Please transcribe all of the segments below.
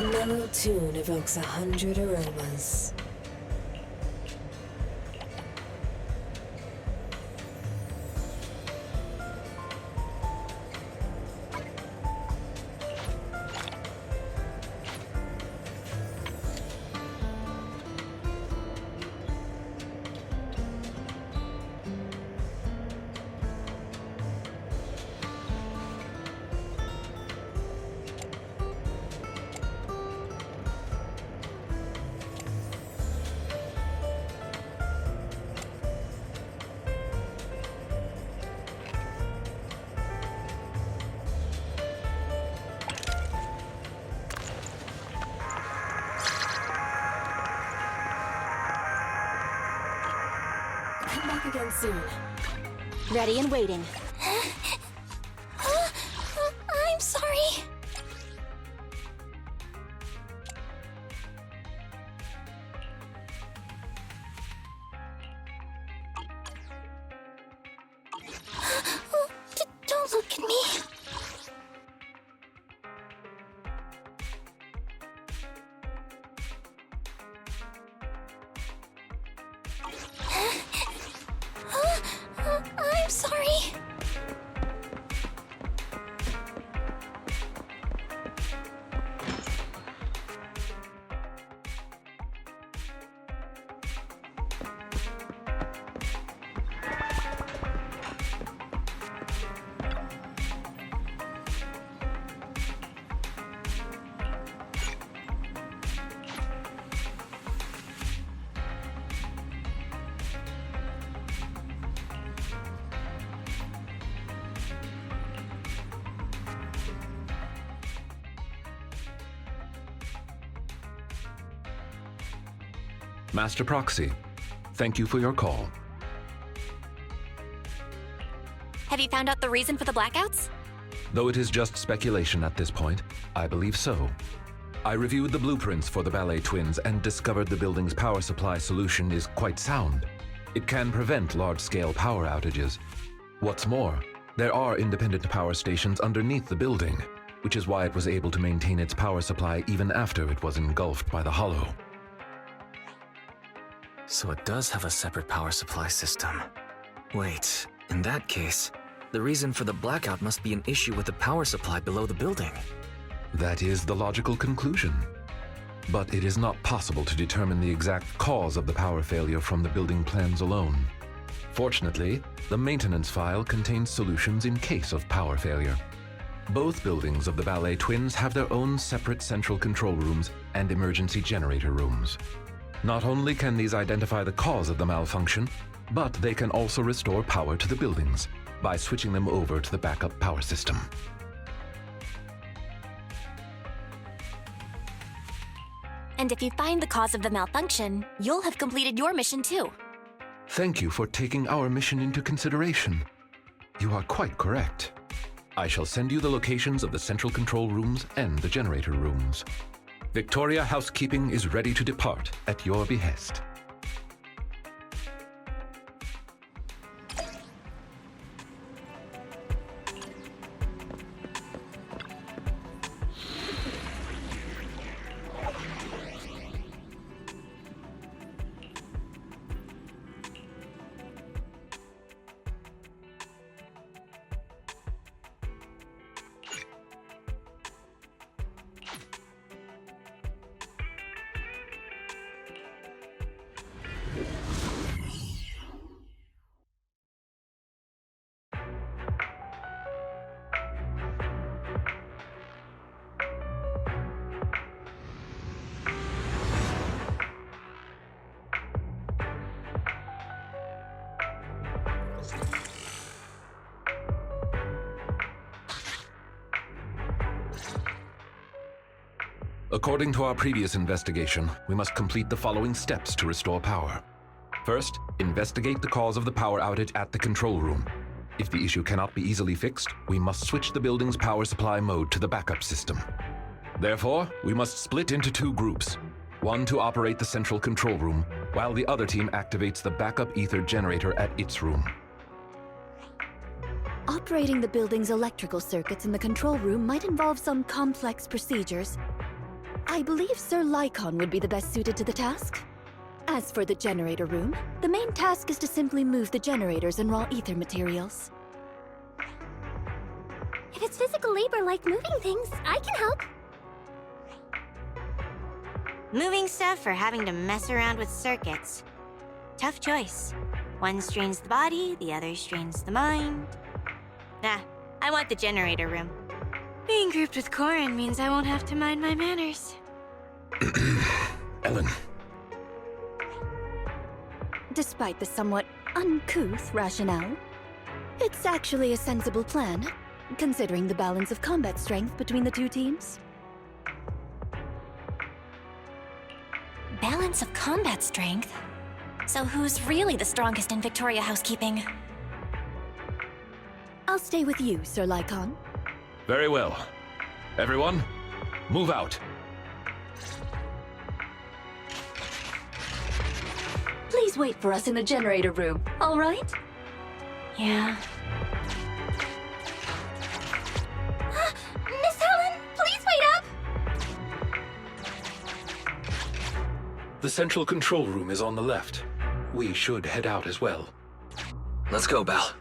A mellow tune evokes 100 aromas. Come back again soon. Ready and waiting. I'm sorry. Don't look at me. I'm sorry. Master Proxy, thank you for your call. Have you found out the reason for the blackouts? Though it is just speculation at this point, I believe so. I reviewed the blueprints for the ballet twins and discovered the building's power supply solution is quite sound. It can prevent large-scale power outages. What's more, there are independent power stations underneath the building, which is why it was able to maintain its power supply even after it was engulfed by the hollow. So it does have a separate power supply system. Wait, in that case, the reason for the blackout must be an issue with the power supply below the building. That is the logical conclusion. But it is not possible to determine the exact cause of the power failure from the building plans alone. Fortunately, the maintenance file contains solutions in case of power failure. Both buildings of the ballet twins have their own separate central control rooms and emergency generator rooms. Not only can these identify the cause of the malfunction, but they can also restore power to the buildings by switching them over to the backup power system. And if you find the cause of the malfunction, you'll have completed your mission too. Thank you for taking our mission into consideration. You are quite correct. I shall send you the locations of the central control rooms and the generator rooms. Victoria Housekeeping is ready to depart at your behest. According to our previous investigation, we must complete the following steps to restore power. First, investigate the cause of the power outage at the control room. If the issue cannot be easily fixed, we must switch the building's power supply mode to the backup system. Therefore, we must split into two groups. One to operate the central control room, while the other team activates the backup ether generator at its room. Operating the building's electrical circuits in the control room might involve some complex procedures. I believe Sir Lycon would be the best suited to the task. As for the generator room, the main task is to simply move the generators and raw ether materials. If it's physical labor like moving things, I can help. Moving stuff or having to mess around with circuits. Tough choice. One strains the body, the other strains the mind. Nah, I want the generator room. Being grouped with Corin means I won't have to mind my manners. Ellen. Despite the somewhat uncouth rationale, it's actually a sensible plan, considering the balance of combat strength between the two teams. Balance of combat strength? So who's really the strongest in Victoria housekeeping? I'll stay with you, Sir Lycon. Very well. Everyone, move out. Please wait for us in the generator room, all right? Yeah. Miss Helen, please wait up! The central control room is on the left. We should head out as well. Let's go, Belle.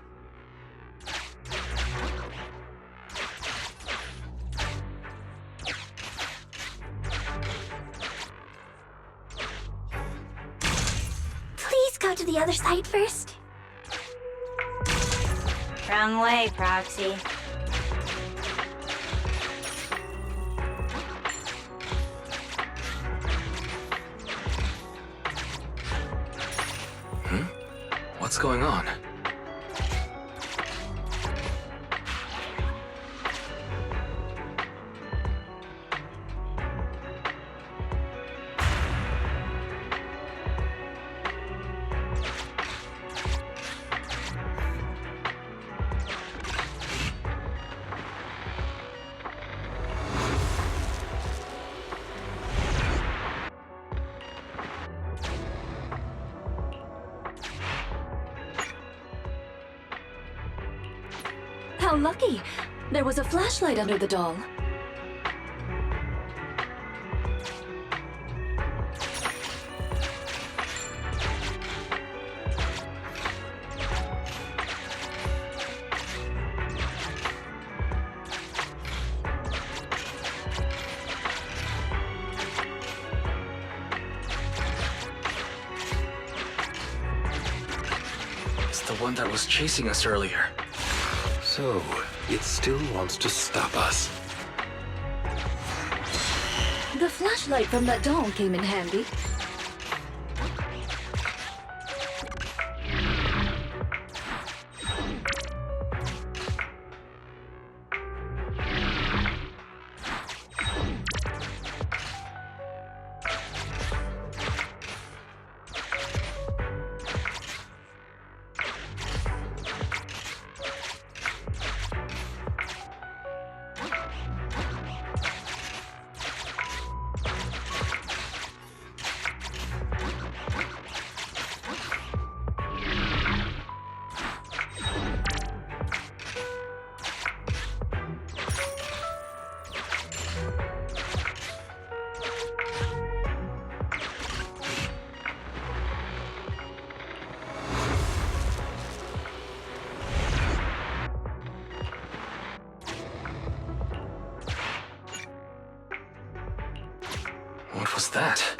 Please go to the other side first. Wrong way, Proxy. What's going on? How lucky! There was a flashlight under the doll. It's the one that was chasing us earlier. So, it still wants to stop us. The flashlight from that doll came in handy. What was that?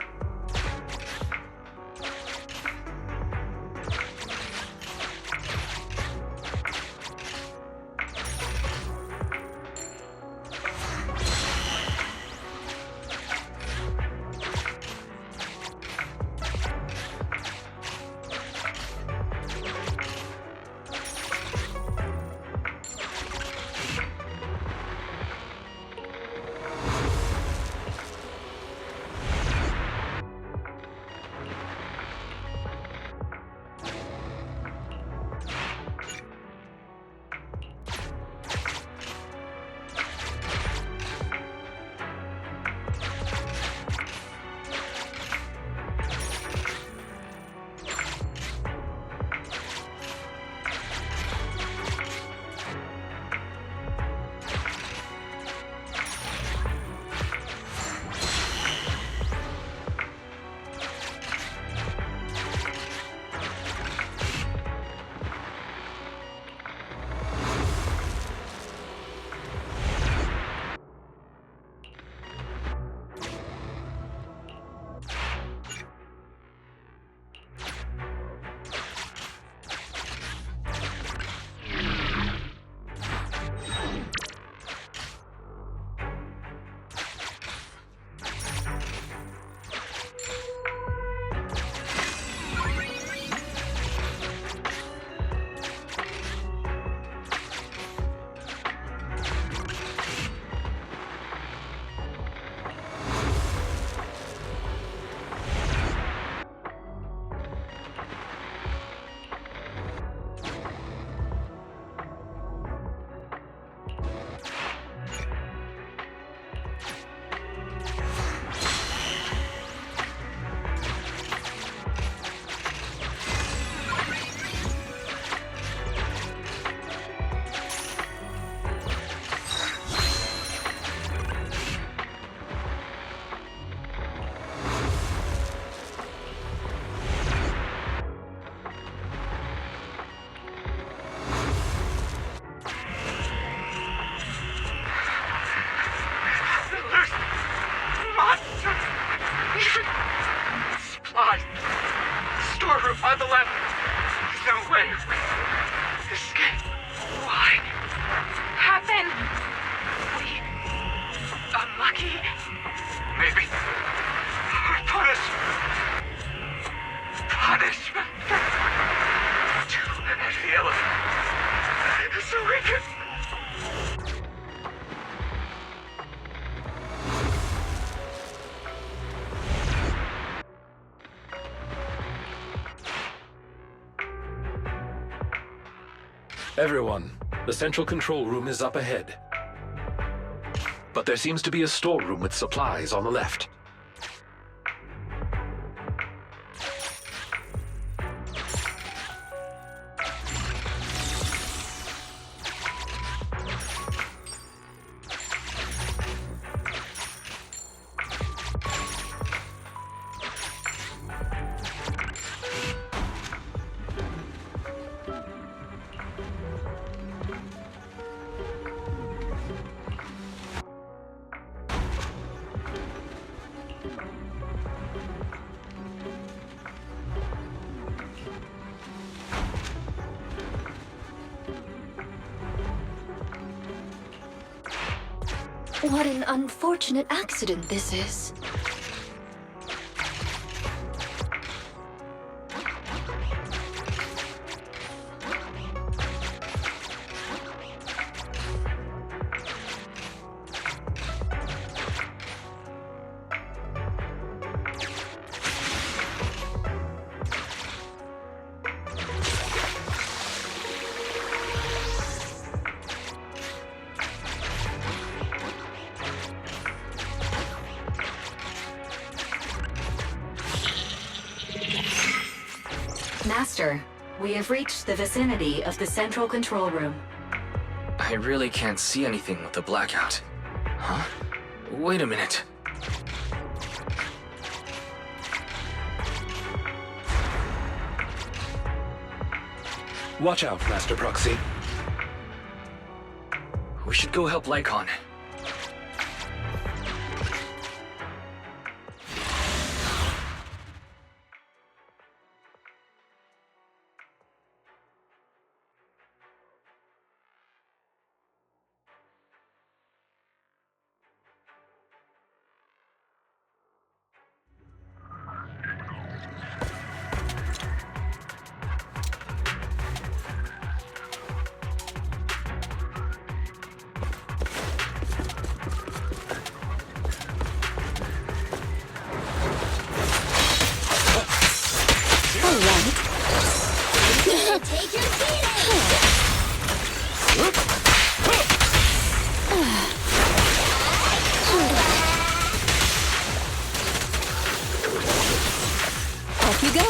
Everyone, the central control room is up ahead. But there seems to be a storeroom with supplies on the left. What an unfortunate accident this is. Master, we have reached the vicinity of the central control room. I really can't see anything with the blackout. Huh? Wait a minute. Watch out, Master Proxy. We should go help Lycon. Take your beating! Off you go.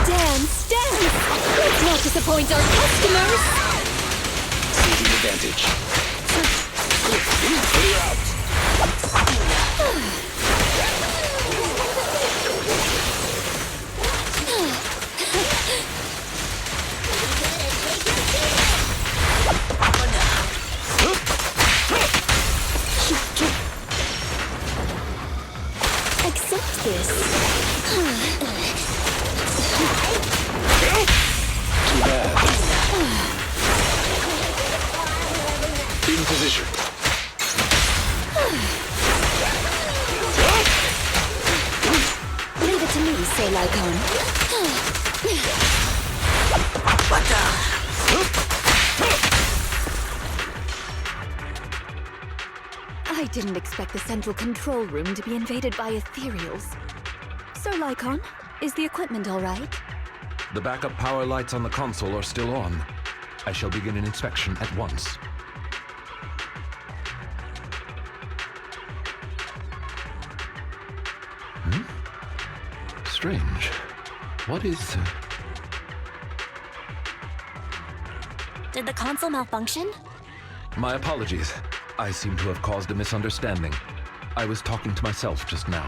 Dance, dance! Let's not disappoint our customers! Seizing advantage. Clear out. Accept this. Too bad. In position. Leave it to me, say Lycon. I didn't expect the central control room to be invaded by ethereals. Sir Lycon, is the equipment all right? The backup power lights on the console are still on. I shall begin an inspection at once. strange. What is... Did the console malfunction? My apologies. I seem to have caused a misunderstanding. I was talking to myself just now.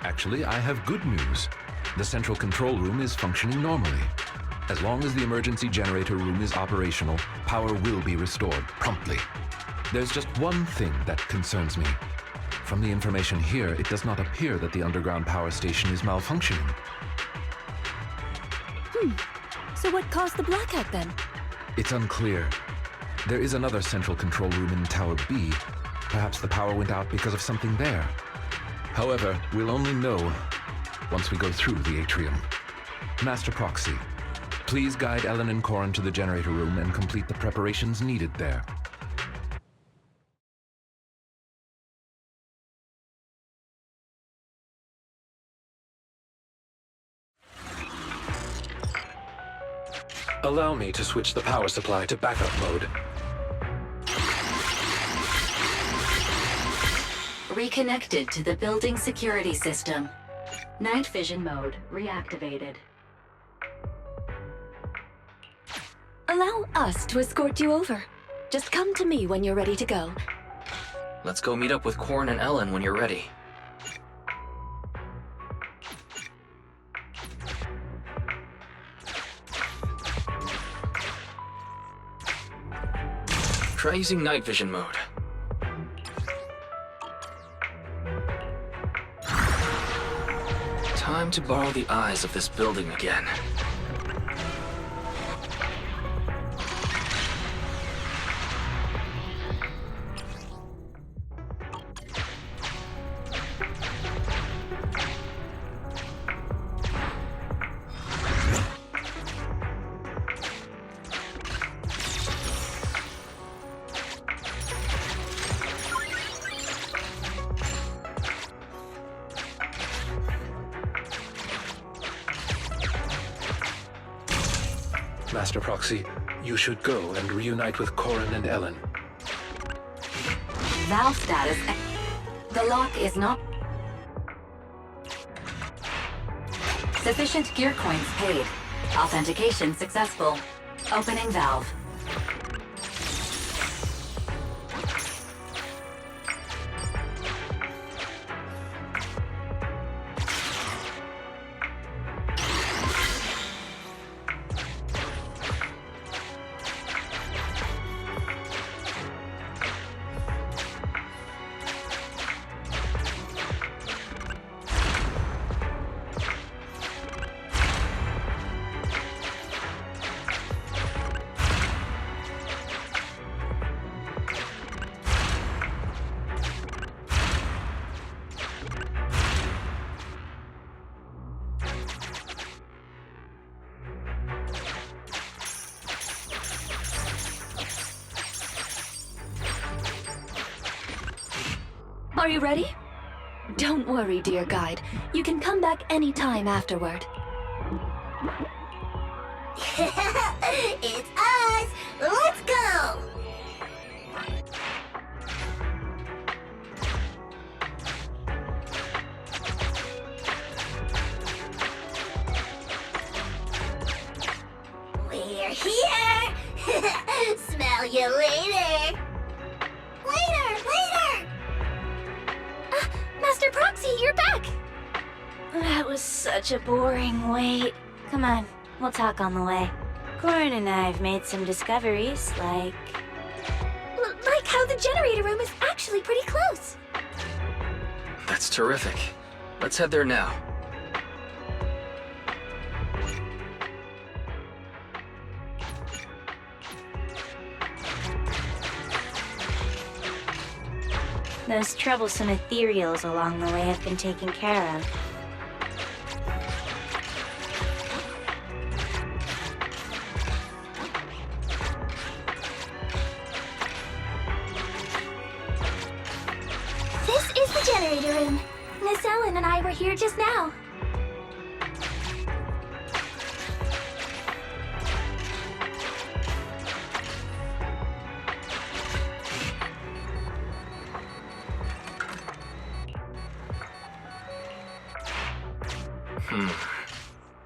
Actually, I have good news. The central control room is functioning normally. As long as the emergency generator room is operational, power will be restored promptly. There's just one thing that concerns me. From the information here, it does not appear that the underground power station is malfunctioning. So what caused the blackout then? It's unclear. There is another central control room in Tower B. Perhaps the power went out because of something there. However, we'll only know once we go through the atrium. Master Proxy, please guide Ellen and Corin to the generator room and complete the preparations needed there. Allow me to switch the power supply to backup mode. Reconnected to the building security system. Night vision mode reactivated. Allow us to escort you over. Just come to me when you're ready to go. Let's go meet up with Corin and Ellen when you're ready. Try using night vision mode. Time to borrow the eyes of this building again. Master Proxy, you should go and reunite with Corin and Ellen. Valve status. The lock is not... Sufficient gear coins paid. Authentication successful. Opening valve. Are you ready? Don't worry, dear guide. You can come back anytime afterward. It's us! Let's go! We're here! Smell you later! Later! Master Proxy, you're back! That was such a boring wait. Come on, we'll talk on the way. Corin and I have made some discoveries, like... Like how the generator room is actually pretty close. That's terrific. Let's head there now. Those troublesome ethereals along the way have been taken care of. This is the generator room. Miss Ellen and I were here just now.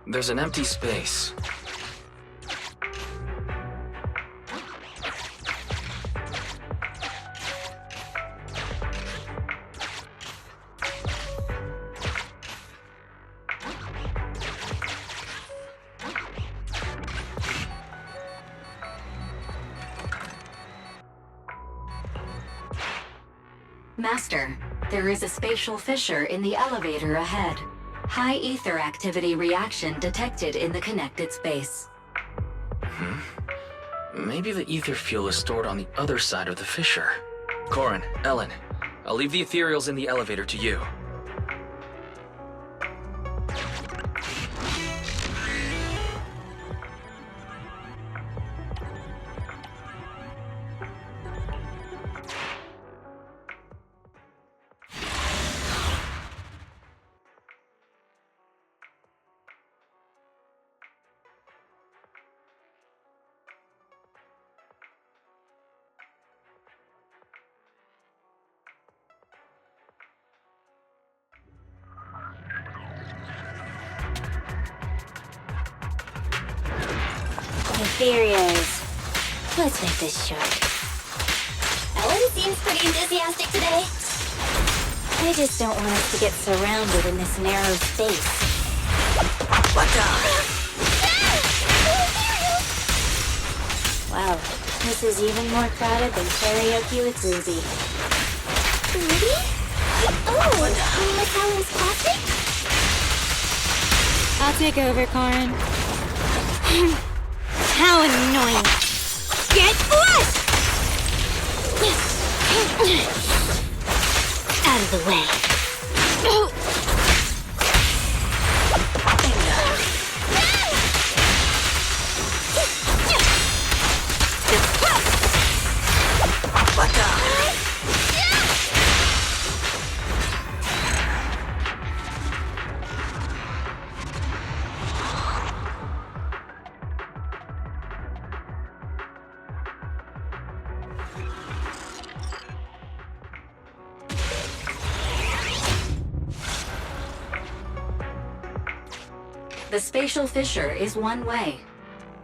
There's an empty space. Master, there is a spatial fissure in the elevator ahead. High ether activity reaction detected in the connected space. Maybe the ether fuel is stored on the other side of the fissure. Corin, Ellen, I'll leave the ethereals in the elevator to you. EPISODIOS. Let's make this short. Ellen seems pretty enthusiastic today. I just don't want us to get surrounded in this narrow space. Wow, this is even more crowded than karaoke with Ruby. Ruby? Oh, Miss Ellen's classmate? I'll take over, Corin. How annoying! Get flushed! Out of the way. The spatial fissure is one way.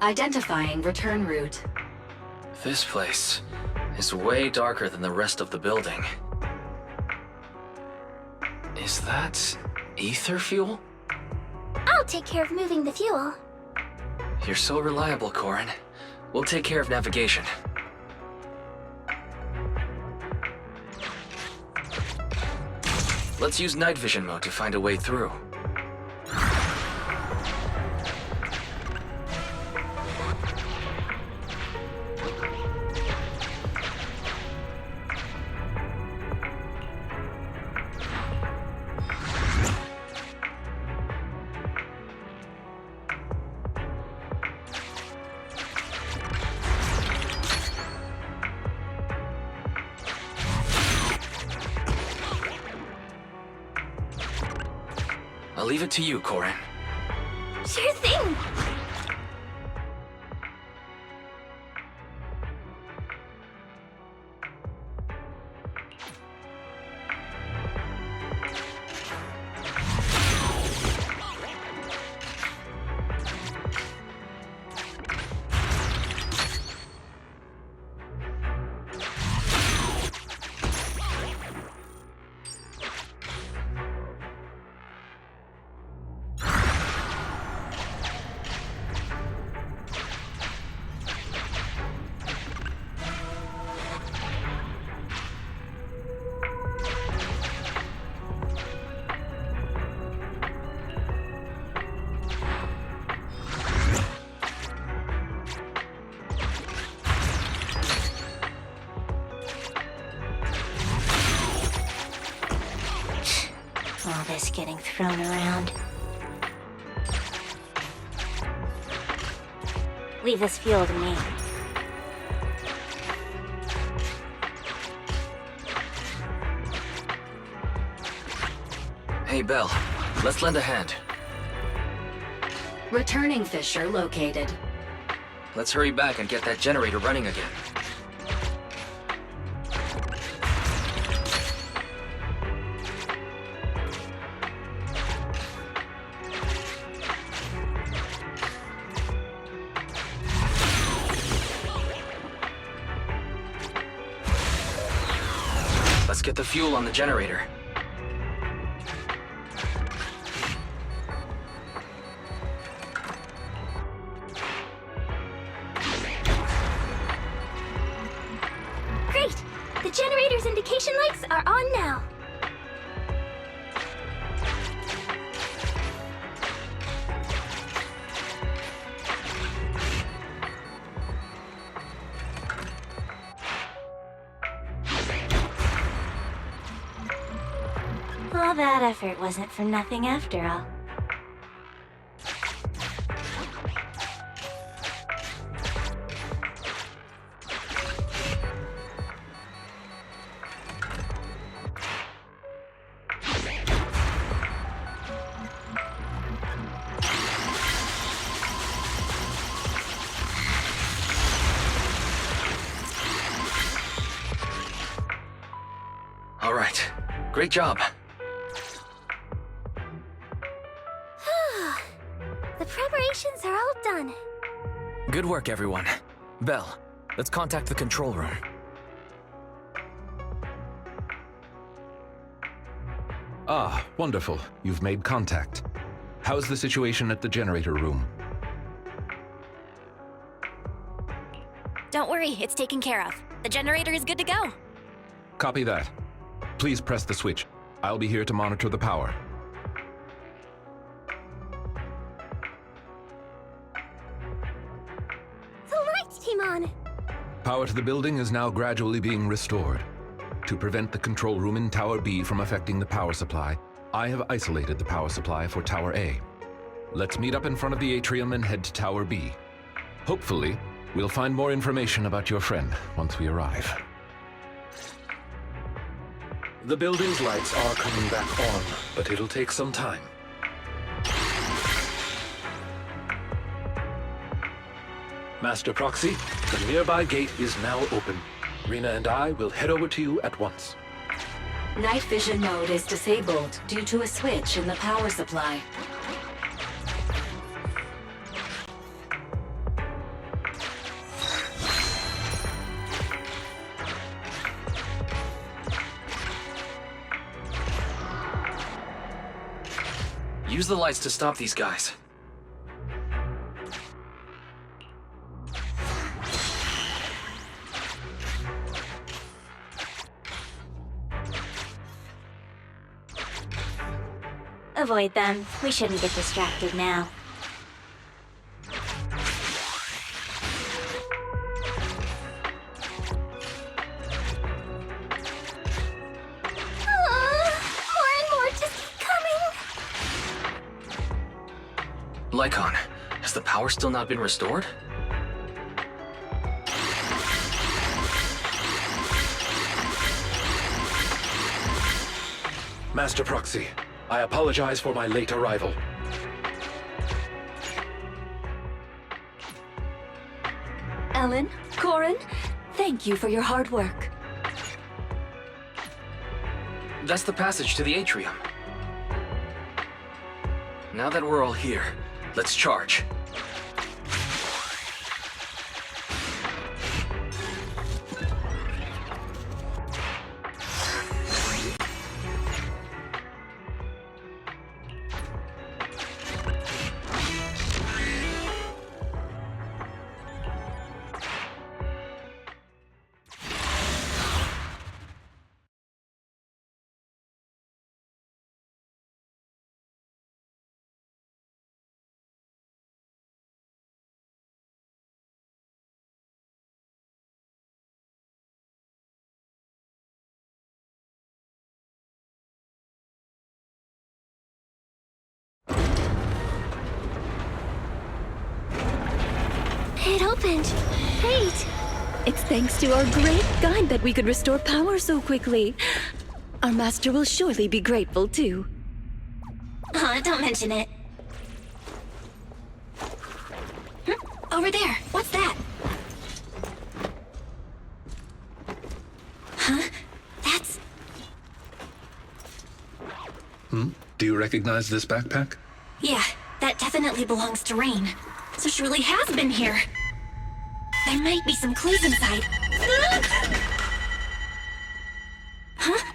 Identifying return route. This place is way darker than the rest of the building. Is that ether fuel? I'll take care of moving the fuel. You're so reliable, Corin. We'll take care of navigation. Let's use night vision mode to find a way through. I'll leave it to you, Corin. Sure thing. All this getting thrown around. Leave this fuel to me. Hey, Belle. Let's lend a hand. Returning fissure located. Let's hurry back and get that generator running again. Let's get the fuel on the generator. Great! The generator's indication lights are on now. All that effort wasn't for nothing after all. All right. Great job. The preparations are all done. Good work, everyone. Belle, let's contact the control room. Ah, wonderful. You've made contact. How's the situation at the generator room? Don't worry, it's taken care of. The generator is good to go. Copy that. Please press the switch. I'll be here to monitor the power. The lights came on. Power to the building is now gradually being restored. To prevent the control room in Tower B from affecting the power supply, I have isolated the power supply for Tower A. Let's meet up in front of the atrium and head to Tower B. Hopefully, we'll find more information about your friend once we arrive. The building's lights are coming back on, but it'll take some time. Master Proxy, the nearby gate is now open. Rena and I will head over to you at once. Night vision mode is disabled due to a switch in the power supply. Use the lights to stop these guys. Avoid them. We shouldn't get distracted now. More and more just keep coming. Lycon, has the power still not been restored? Master Proxy, I apologize for my late arrival. Ellen, Corin, thank you for your hard work. That's the passage to the atrium. Now that we're all here, let's charge. It opened. Great. It's thanks to our great guide that we could restore power so quickly. Our master will surely be grateful, too. Don't mention it. Over there. What's that? Huh? That's... Do you recognize this backpack? Yeah, that definitely belongs to Rain. So she really has been here. There might be some clues inside. Huh?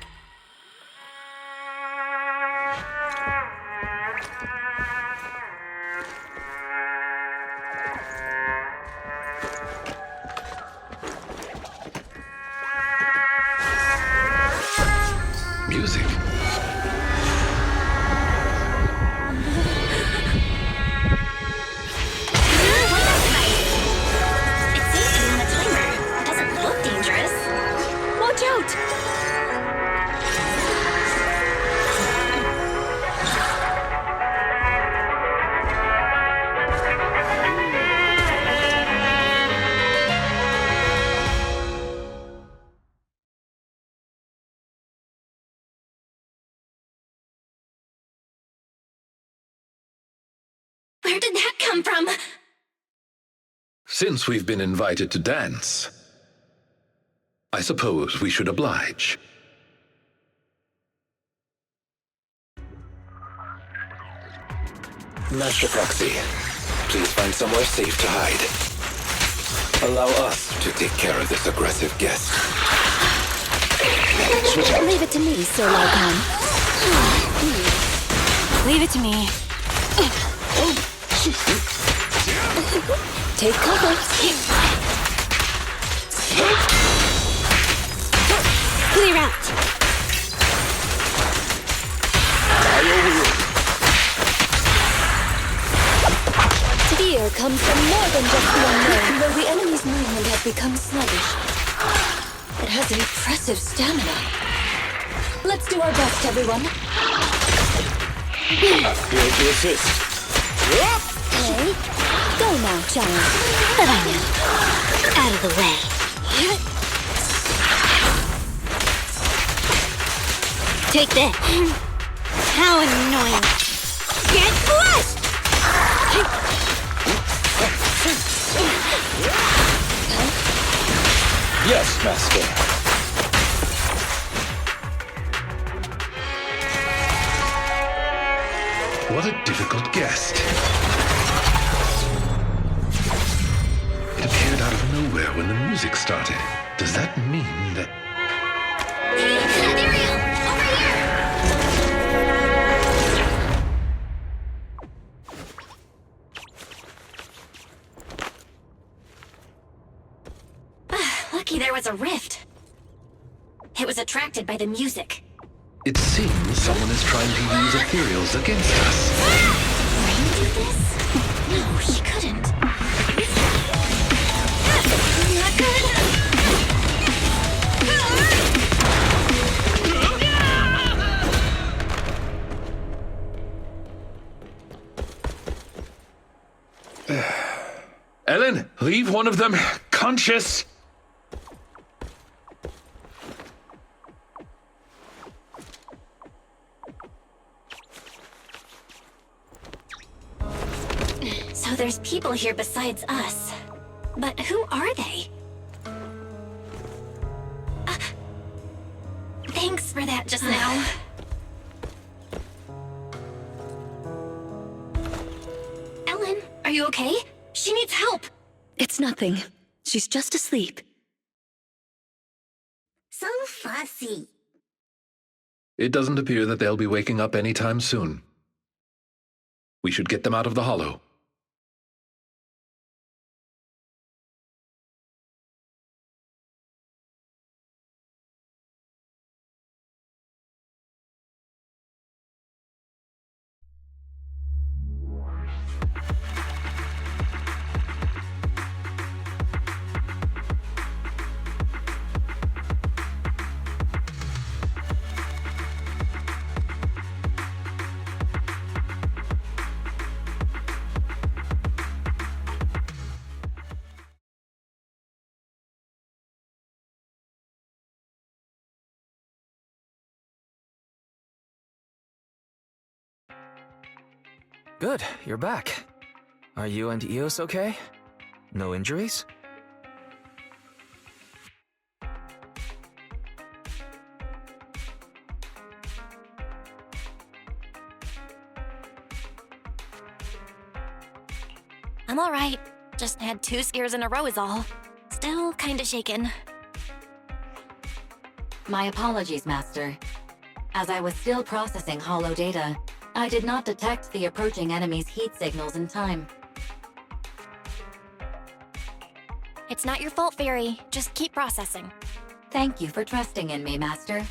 Where did that come from? Since we've been invited to dance, I suppose we should oblige. Master Proxy, please find somewhere safe to hide. Allow us to take care of this aggressive guest. Switch out. Leave it to me, Sir Lycan. Leave it to me. Take cover. Clear out. Fear comes from more than just the unknown. Though the enemy's movement has become sluggish, it has impressive stamina. Let's do our best, everyone. Here to assist. Okay. Go now, child. Bye-bye now. Out of the way. Take this. How annoying. Get crushed! Yes, Master. What a difficult guest. It appeared out of nowhere when the music started. Does that mean that... Lucky there was a rift. It was attracted by the music. It seems someone is trying to use ethereals against us. Rain did this? No, he couldn't. Not good. Ellen, leave one of them conscious. So there's people here besides us. But who are they? Thanks for that just now. Ellen, are you okay? She needs help. It's nothing. She's just asleep. So fussy. It doesn't appear that they'll be waking up anytime soon. We should get them out of the hollow. Good, you're back. Are you and Eos okay? No injuries? I'm alright. Just had 2 scares in a row is all. Still kinda shaken. My apologies, Master. As I was still processing hollow data, I did not detect the approaching enemy's heat signals in time. It's not your fault, Fairy. Just keep processing. Thank you for trusting in me, Master.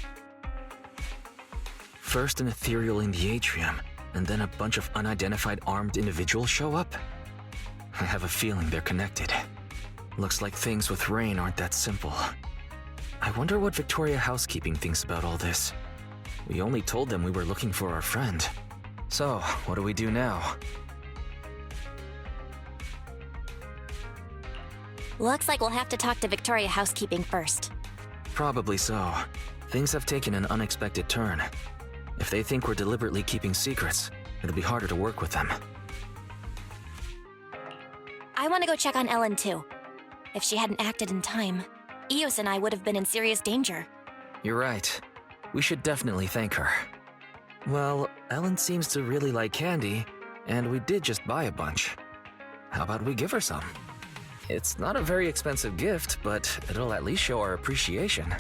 First an ethereal in the atrium, and then a bunch of unidentified armed individuals show up? I have a feeling they're connected. Looks like things with Rain aren't that simple. I wonder what Victoria Housekeeping thinks about all this. We only told them we were looking for our friend. So, what do we do now? Looks like we'll have to talk to Victoria Housekeeping first. Probably so. Things have taken an unexpected turn. If they think we're deliberately keeping secrets, it'll be harder to work with them. I want to go check on Ellen too. If she hadn't acted in time, Eos and I would have been in serious danger. You're right. We should definitely thank her. Well, Ellen seems to really like candy, and we did just buy a bunch. How about we give her some? It's not a very expensive gift, but it'll at least show our appreciation.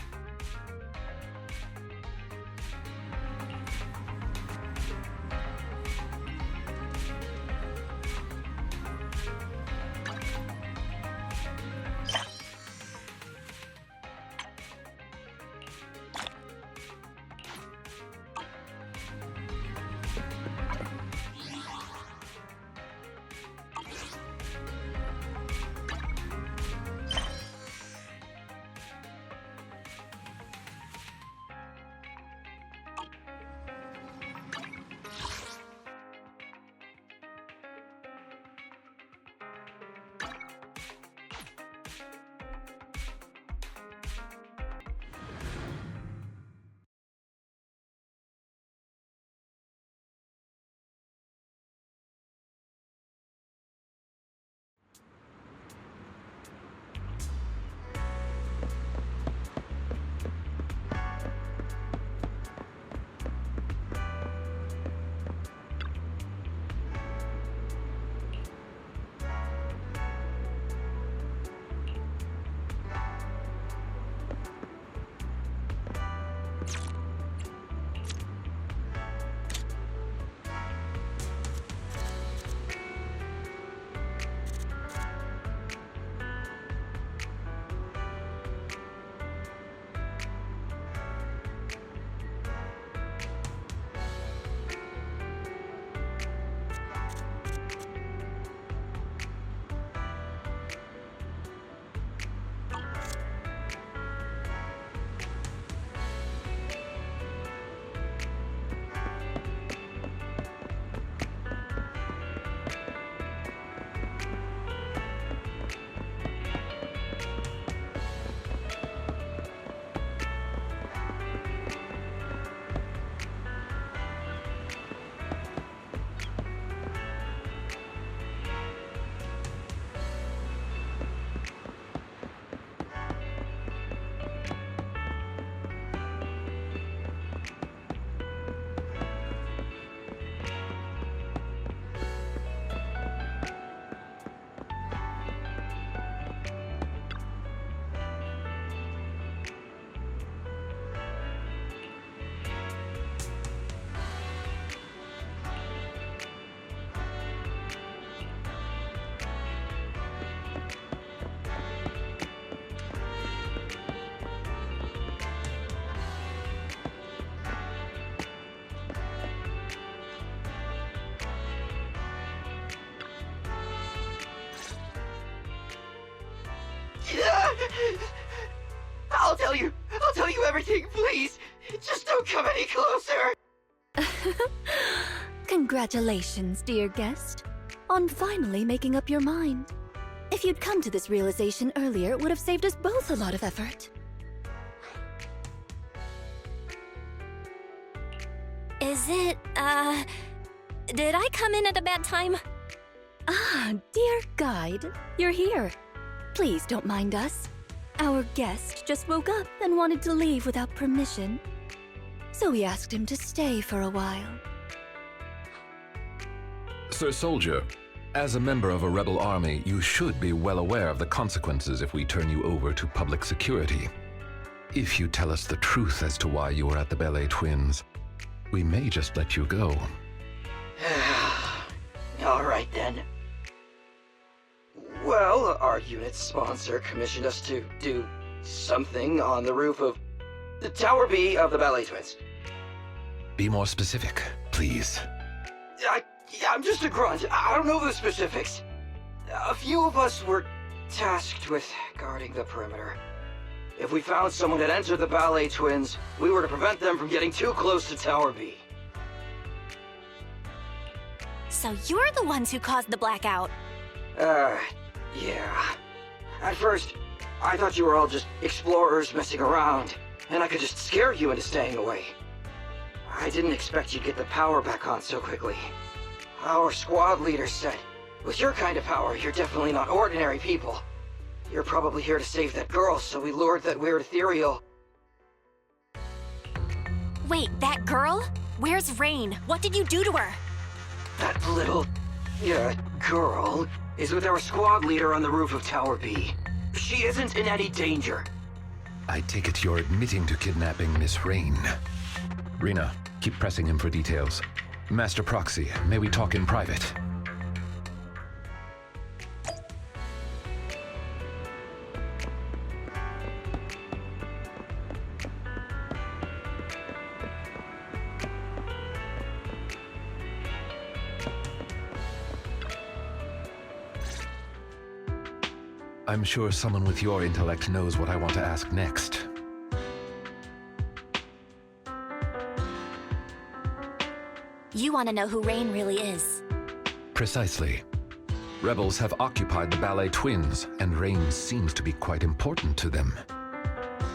I'll tell you everything, please. Just don't come any closer. Congratulations, dear guest, on finally making up your mind. If you'd come to this realization earlier, it would have saved us both a lot of effort. Is it, did I come in at a bad time? Ah, dear guide, you're here. Please don't mind us. Our guest just woke up and wanted to leave without permission, so we asked him to stay for a while. Sir Soldier, as a member of a rebel army, you should be well aware of the consequences if we turn you over to public security. If you tell us the truth as to why you were at the Ballet Twins, we may just let you go. All right then. Well, our unit's sponsor commissioned us to do something on the roof of the Tower B of the Ballet Twins. Be more specific, please. I'm just a grunt. I don't know the specifics. A few of us were tasked with guarding the perimeter. If we found someone had entered the Ballet Twins, we were to prevent them from getting too close to Tower B. So you're the ones who caused the blackout. Yeah. At first, I thought you were all just explorers messing around, and I could just scare you into staying away. I didn't expect you'd get the power back on so quickly. Our squad leader said With your kind of power, you're definitely not ordinary people. You're probably here to save that girl, so we lured that weird ethereal... Wait, that girl? Where's Rain? What did you do to her? That little... girl is with our squad leader on the roof of Tower B. She isn't in any danger. I take it you're admitting to kidnapping Miss Rain. Rena, keep pressing him for details. Master Proxy, may we talk in private? I'm sure someone with your intellect knows what I want to ask next. You want to know who Rain really is. Precisely. Rebels have occupied the ballet twins, and Rain seems to be quite important to them.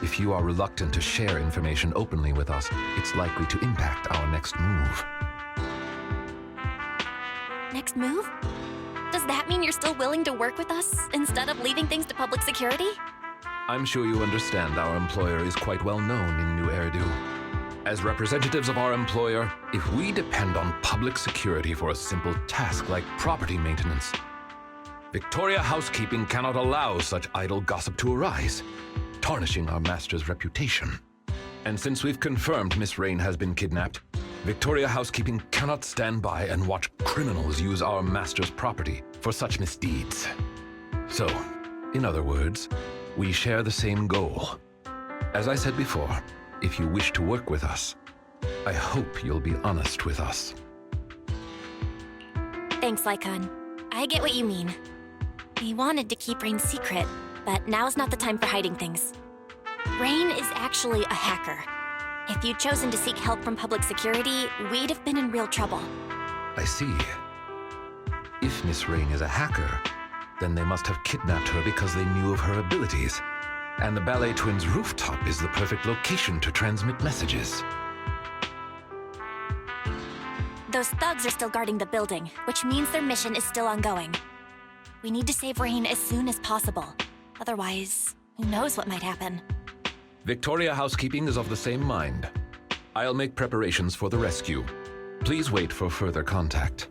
If you are reluctant to share information openly with us, it's likely to impact our next move. Next move? Does that mean you're still willing to work with us, instead of leaving things to public security? I'm sure you understand our employer is quite well known in New Eridu. As representatives of our employer, if we depend on public security for a simple task like property maintenance, Victoria Housekeeping cannot allow such idle gossip to arise, tarnishing our master's reputation. And since we've confirmed Miss Rain has been kidnapped, Victoria Housekeeping cannot stand by and watch criminals use our master's property for such misdeeds. So, in other words, we share the same goal. As I said before, if you wish to work with us, I hope you'll be honest with us. Thanks, Lycon. I get what you mean. We wanted to keep Rain secret, but now's not the time for hiding things. Rain is actually a hacker. If you'd chosen to seek help from public security, we'd have been in real trouble. I see. If Miss Rain is a hacker, then they must have kidnapped her because they knew of her abilities. And the ballet twins' rooftop is the perfect location to transmit messages. Those thugs are still guarding the building, which means their mission is still ongoing. We need to save Rain as soon as possible. Otherwise, who knows what might happen. Victoria Housekeeping is of the same mind. I'll make preparations for the rescue. Please wait for further contact.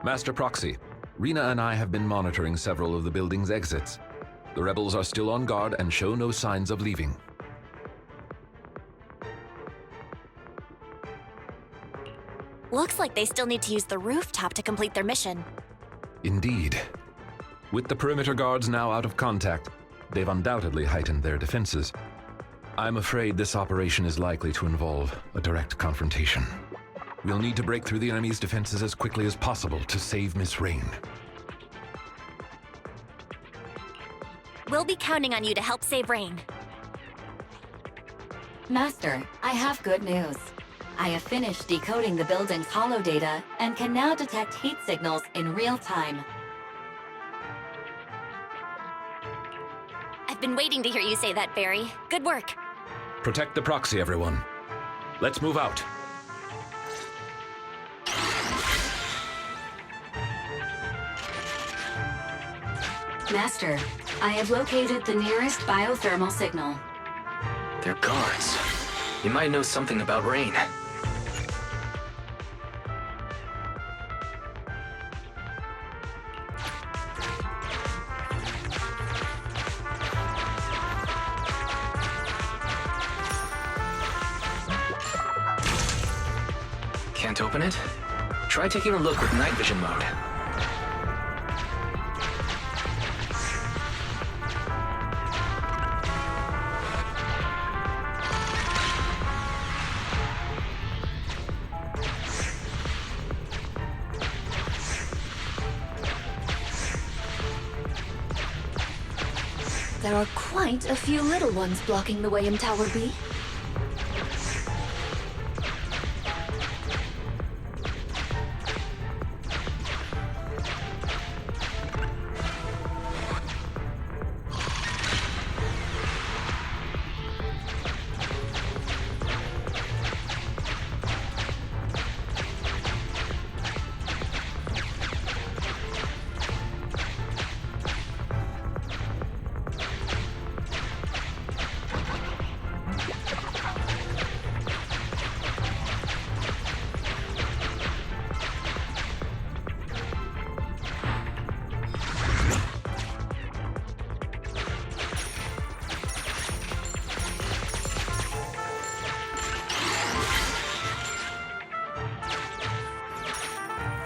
Master Proxy, Rena and I have been monitoring several of the building's exits. The rebels are still on guard and show no signs of leaving. Looks like they still need to use the rooftop to complete their mission. Indeed. With the perimeter guards now out of contact, they've undoubtedly heightened their defenses. I'm afraid this operation is likely to involve a direct confrontation. We'll need to break through the enemy's defenses as quickly as possible to save Miss Rain. We'll be counting on you to help save Rain. Master, I have good news. I have finished decoding the building's holo data and can now detect heat signals in real time. I've been waiting to hear you say that, Barry. Good work. Protect the proxy, everyone. Let's move out. Master, I have located the nearest biothermal signal. They're guards. You might know something about Rain. Can't open it? Try taking a look with night vision mode. There are quite a few little ones blocking the way in Tower B.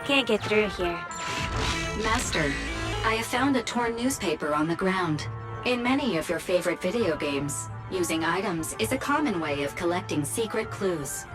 Can't get through here. Master, I have found a torn newspaper on the ground. In many of your favorite video games, using items is a common way of collecting secret clues.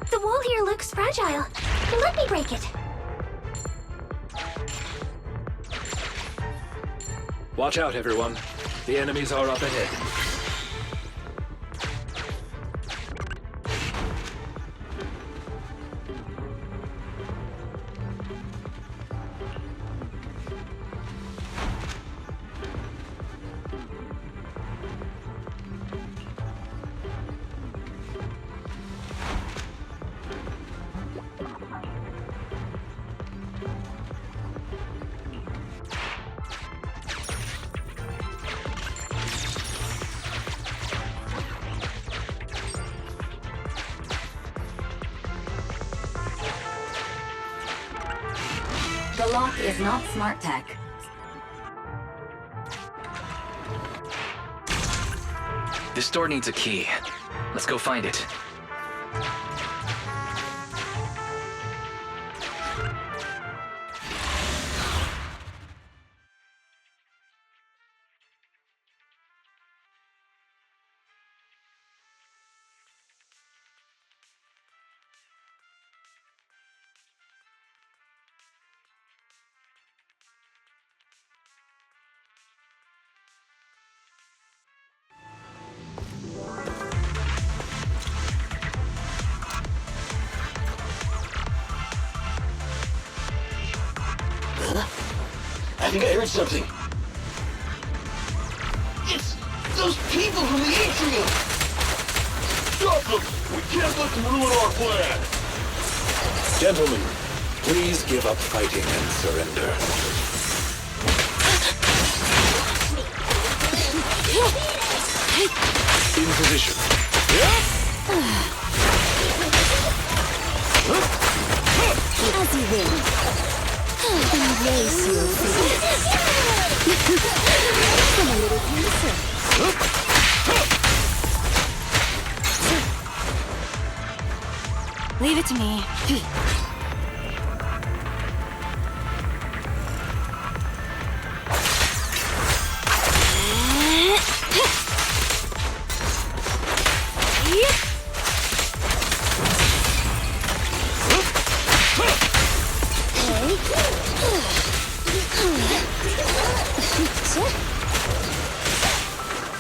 The wall here looks fragile. Let me break it. Watch out, everyone. The enemies are up ahead. The lock is not smart tech. This door needs a key. Let's go find it. I think I heard something. It's those people from the atrium! Stop them! We can't let them ruin our plan! Gentlemen, please give up fighting and surrender. In position. As you will. Embrace your fate. Come a little closer. Leave it to me.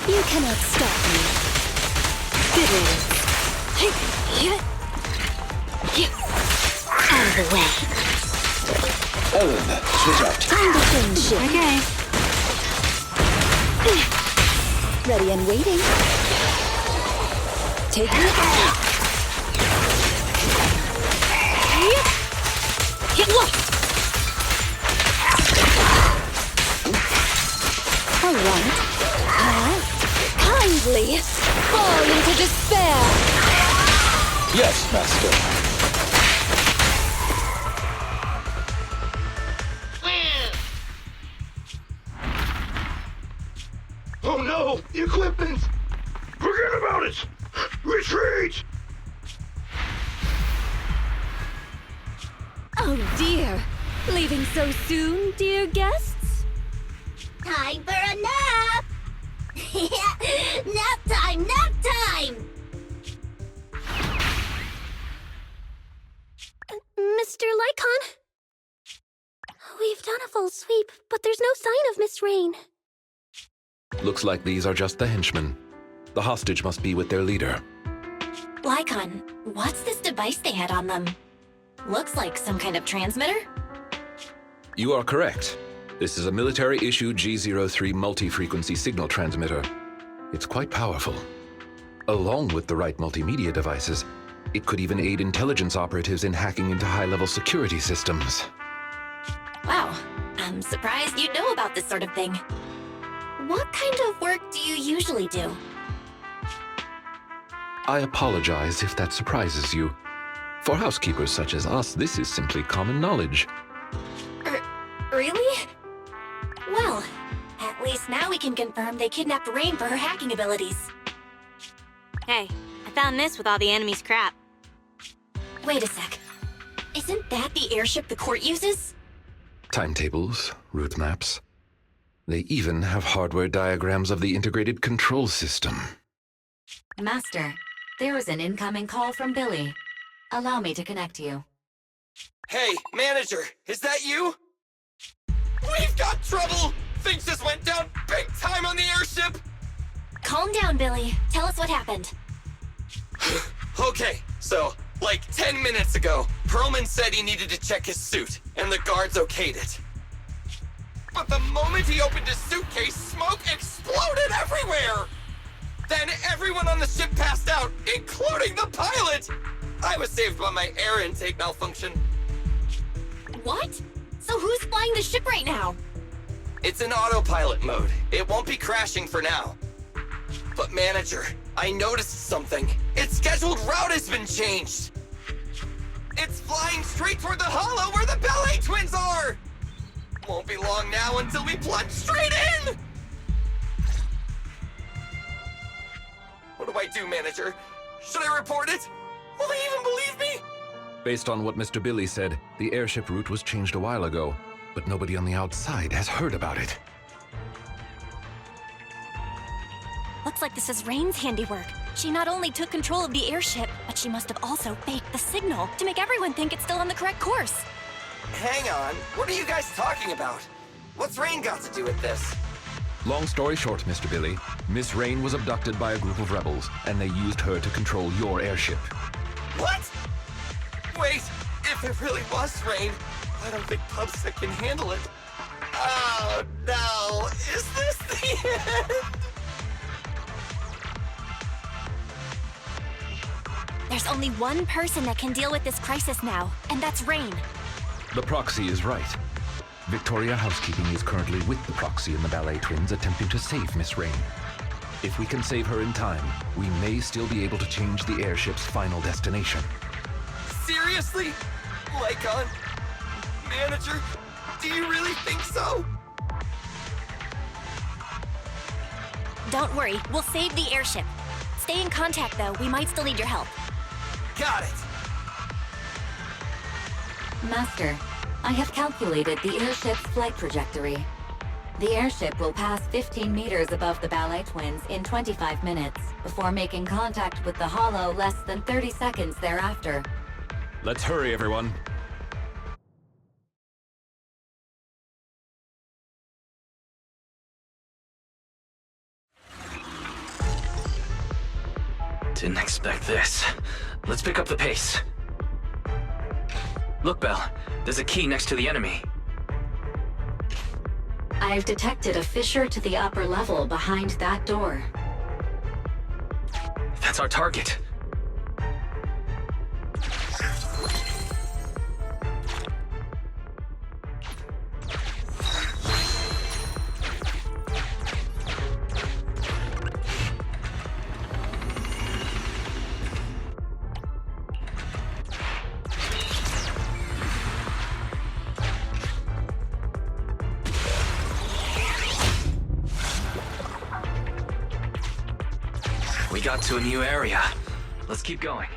You cannot stop me. Out of the way. Ellen, switch out. Time to finish it. Okay. Ready and waiting. Take me out. All right. Kindly fall into despair. Yes, Master. Oh no! The equipment! Forget about it! Retreat! Oh dear. Leaving so soon, dear guests? Time for a nap! Nap time, nap time! Mr. Lycon? We've done a full sweep, but there's no sign of Miss Rain. Looks like these are just the henchmen. The hostage must be with their leader. Lycon, what's this device they had on them? Looks like some kind of transmitter? You are correct. This is a military-issue G03 multi-frequency signal transmitter. It's quite powerful. Along with the right multimedia devices, it could even aid intelligence operatives in hacking into high-level security systems. Wow, I'm surprised you know about this sort of thing. What kind of work do you usually do? I apologize if that surprises you. For housekeepers such as us, this is simply common knowledge. Really? Well, at least now we can confirm they kidnapped Rain for her hacking abilities. Hey, I found this with all the enemy's crap. Wait a sec. Isn't that the airship the court uses? Timetables, route maps. They even have hardware diagrams of the integrated control system. Master, there is an incoming call from Billy. Allow me to connect you. Hey, manager, is that you? We've got trouble! Things just went down big time on the airship! Calm down, Billy. Tell us what happened. Okay, so, like 10 minutes ago, Perlman said he needed to check his suit, and the guards okayed it. But the moment he opened his suitcase, smoke exploded everywhere! Then everyone on the ship passed out, including the pilot! I was saved by my air intake malfunction. What? So who's flying the ship right now? It's in autopilot mode. It won't be crashing for now. But manager, I noticed something. Its scheduled route has been changed. It's flying straight toward the hollow where the ballet twins are! Won't be long now until we plunge straight in! What do I do, manager? Should I report it? Will they even believe me? Based on what Mr. Billy said, the airship route was changed a while ago, but nobody on the outside has heard about it. Looks like this is Rain's handiwork. She not only took control of the airship, but she must have also faked the signal to make everyone think it's still on the correct course. Hang on, what are you guys talking about? What's Rain got to do with this? Long story short, Mr. Billy, Miss Rain was abducted by a group of rebels, and they used her to control your airship. What? Wait, if it really was Rain, I don't think Pubsec can handle it. Oh no, is this the end? There's only one person that can deal with this crisis now, and that's Rain. The proxy is right. Victoria Housekeeping is currently with the proxy and the ballet twins attempting to save Miss Rain. If we can save her in time, we may still be able to change the airship's final destination. Seriously? Lycon? Manager? Do you really think so? Don't worry, we'll save the airship. Stay in contact, though. We might still need your help. Got it! Master, I have calculated the airship's flight trajectory. The airship will pass 15 meters above the ballet twins in 25 minutes, before making contact with the hollow less than 30 seconds thereafter. Let's hurry, everyone. Didn't expect this. Let's pick up the pace. Look, Belle. There's a key next to the enemy. I've detected a fissure to the upper level behind that door. That's our target. We got to a new area. Let's keep going.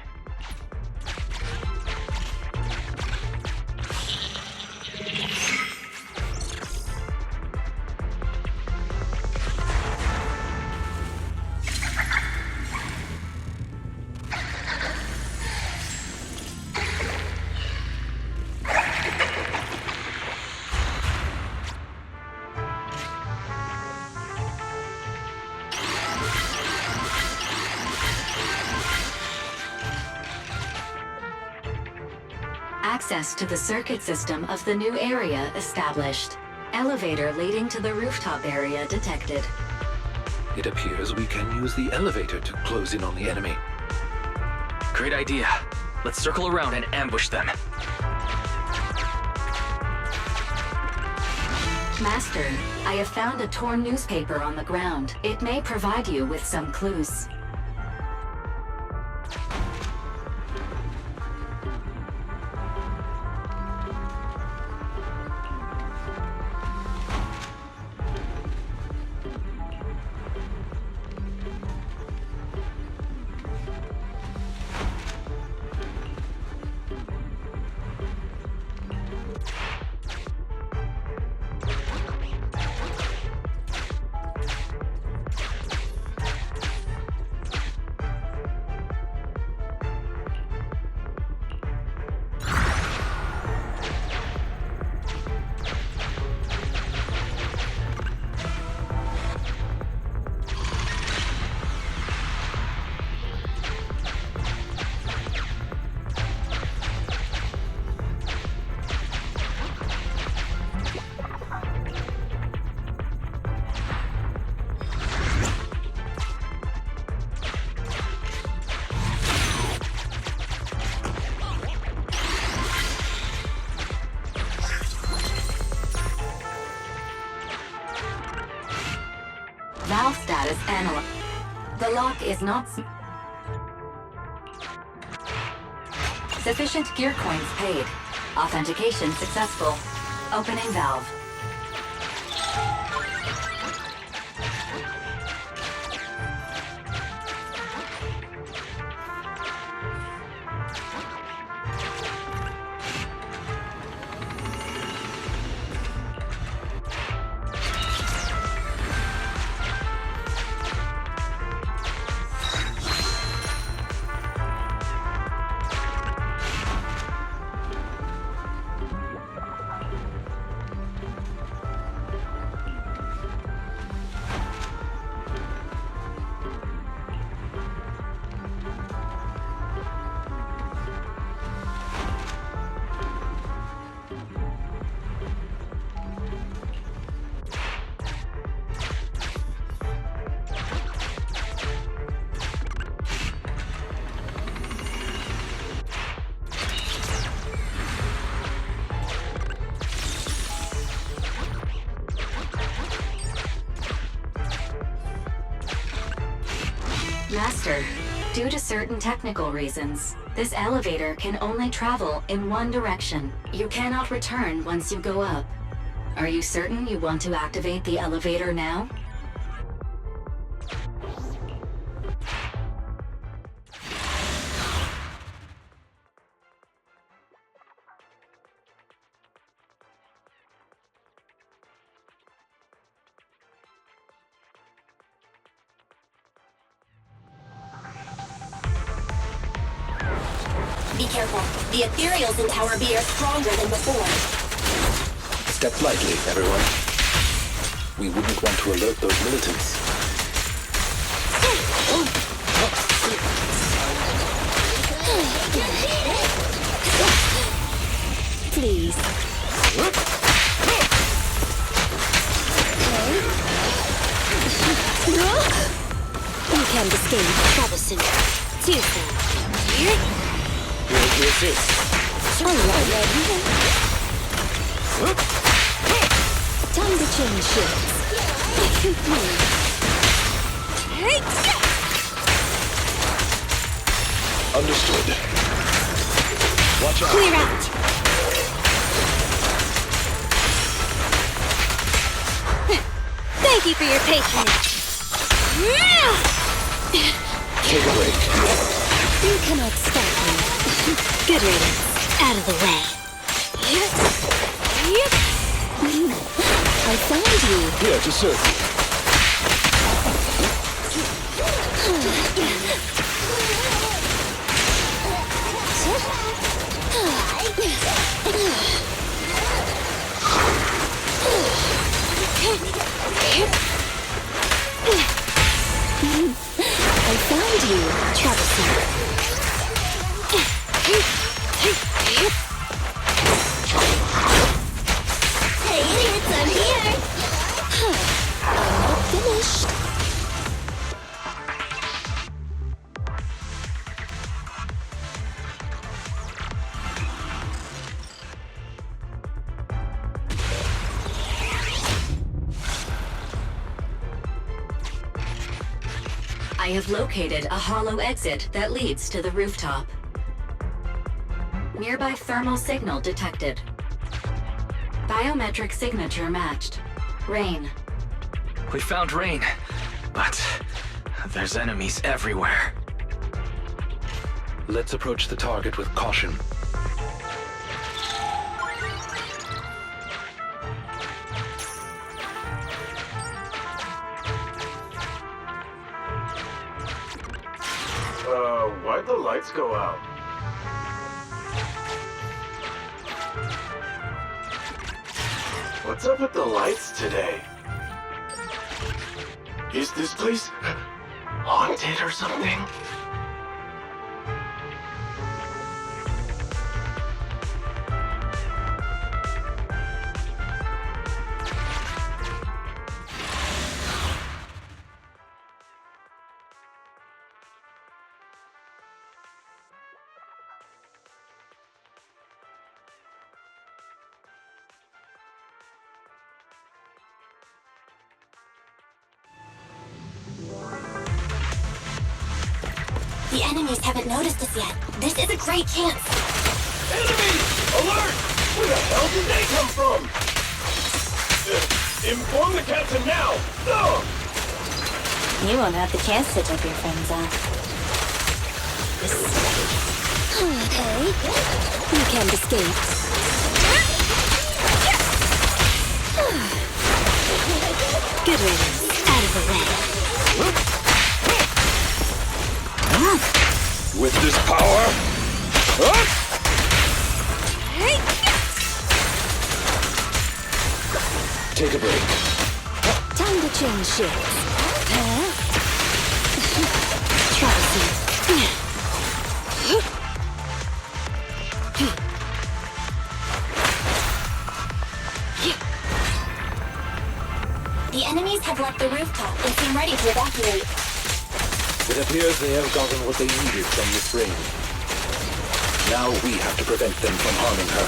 Access to the circuit system of the new area established. Elevator leading to the rooftop area detected. It appears we can use the elevator to close in on the enemy. Great idea. Let's circle around and ambush them. Master, I have found a torn newspaper on the ground. It may provide you with some clues. Valve status analyzed. The lock is not sufficient gear coins paid. Authentication successful. Opening valve. Master, due to certain technical reasons, this elevator can only travel in one direction. You cannot return once you go up. Are you certain you want to activate the elevator now? Be careful. The ethereals in Tower B are stronger than before. Step lightly, everyone. We wouldn't want to alert those militants. Please. You can't escape. Troublesome. Too soon. Here to assist. Time to change shifts. Understood. Watch out. Clear out. Thank you for your patronage. Take a break. You cannot stop me. Good riddance. Out of the way. I found you. Here to serve you. I found you, troublesome. Hey, idiots, I'm here! I'm not finished. I have located a hollow exit that leads to the rooftop. Nearby thermal signal detected. Biometric signature matched. Rain. We found Rain, but there's enemies everywhere. Let's approach the target with caution. Why'd the lights go out? What's up with the lights today? Is this place haunted or something? The enemies haven't noticed us yet. This is a great chance. Enemies! Alert! Where the hell did they come from? Inform the captain now! No! You won't have the chance to tip your friends off. Okay. You can't escape. Good riddance. Out of the way. With this power... Take a break. Time to change shifts. Troublesome. The enemies have left the rooftop and seem ready to evacuate. It appears they have gotten what they needed from this Rain. Now we have to prevent them from harming her.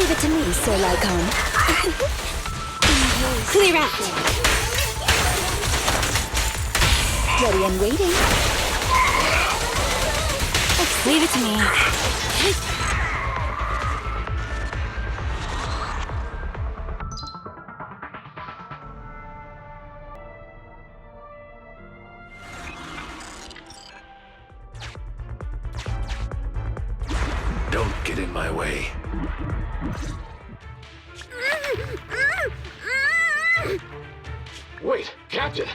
Leave it to me, Sir Lycon. Clear out. Ready and waiting. Leave it to me. Don't get in my way. Wait, Captain!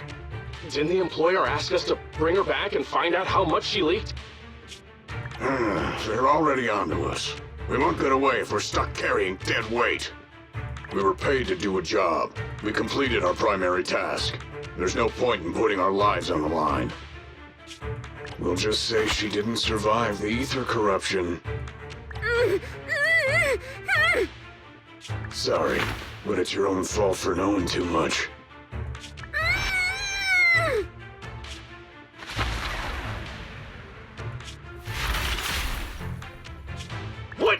Didn't the employer ask us to bring her back and find out how much she leaked? They're already onto us. We won't get away if we're stuck carrying dead weight. We were paid to do a job. We completed our primary task. There's no point in putting our lives on the line. We'll just say she didn't survive the ether corruption. Sorry, but it's your own fault for knowing too much. What?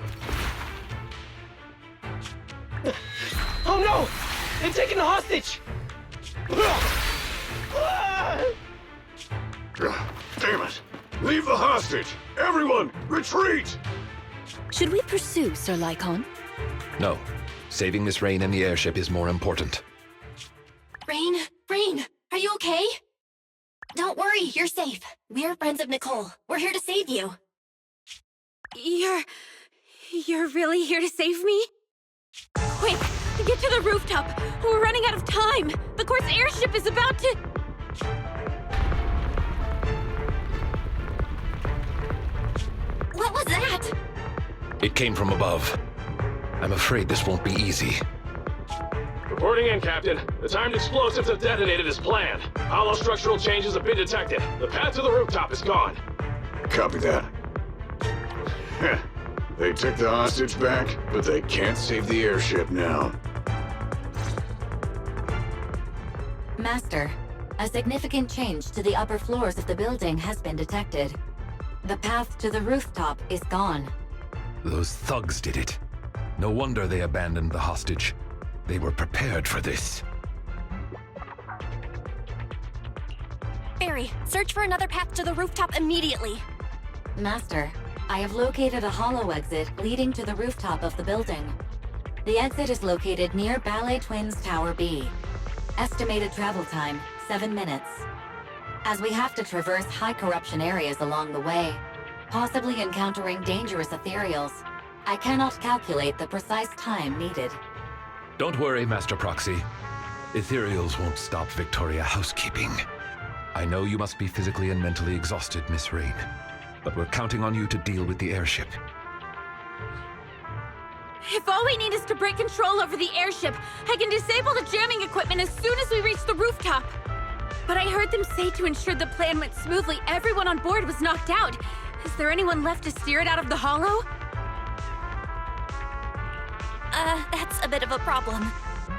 Oh no! They've taken the hostage! Damn it! Leave the hostage! Everyone, retreat! Should we pursue, Sir Lycon? No. Saving Miss Rain and the airship is more important. Rain, are you okay? Don't worry, you're safe. We're friends of Nicole. We're here to save you. You're really here to save me? Quick, get to the rooftop. We're running out of time. The Court's airship is about to... What was that? It came from above. I'm afraid this won't be easy. Reporting in, Captain. The timed explosives have detonated as planned. Hollow structural changes have been detected. The path to the rooftop is gone. Copy that. Heh. They took the hostage back, but they can't save the airship now. Master, a significant change to the upper floors of the building has been detected. The path to the rooftop is gone. Those thugs did it. No wonder they abandoned the hostage. They were prepared for this. Barry, search for another path to the rooftop immediately. Master, I have located a hollow exit leading to the rooftop of the building. The exit is located near Ballet Twins Tower B. Estimated travel time, 7 minutes. As we have to traverse high corruption areas along the way, possibly encountering dangerous ethereals, I cannot calculate the precise time needed. Don't worry, Master Proxy. Ethereals won't stop Victoria housekeeping. I know you must be physically and mentally exhausted, Miss Rain, but we're counting on you to deal with the airship. If all we need is to break control over the airship, I can disable the jamming equipment as soon as we reach the rooftop. But I heard them say to ensure the plan went smoothly, everyone on board was knocked out. Is there anyone left to steer it out of the hollow? That's a bit of a problem.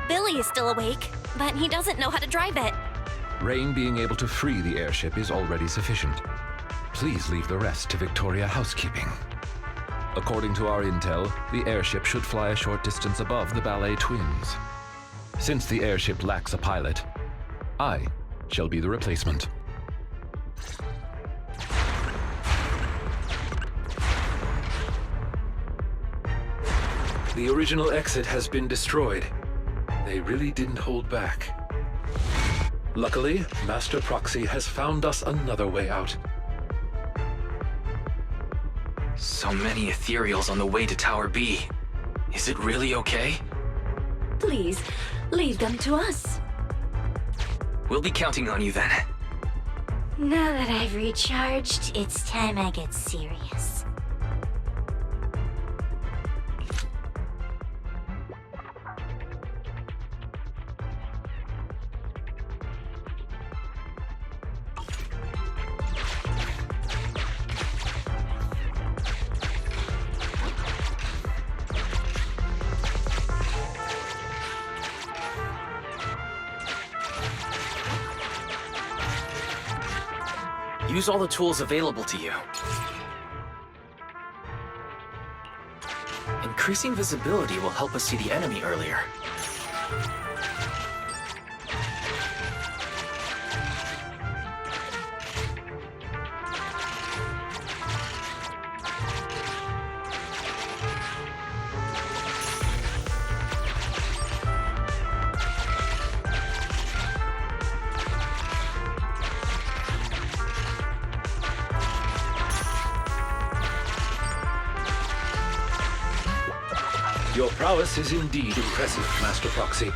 Billy is still awake, but he doesn't know how to drive it. Rain being able to free the airship is already sufficient. Please leave the rest to Victoria housekeeping. According to our intel, the airship should fly a short distance above the Ballet Twins. Since the airship lacks a pilot, I shall be the replacement. The original exit has been destroyed. They really didn't hold back. Luckily, Master Proxy has found us another way out. So many ethereals on the way to Tower B. Is it really okay? Please, leave them to us. We'll be counting on you then. Now that I've recharged, it's time I get serious. Use all the tools available to you. Increasing visibility will help us see the enemy earlier. Your prowess is indeed impressive, Master Proxy.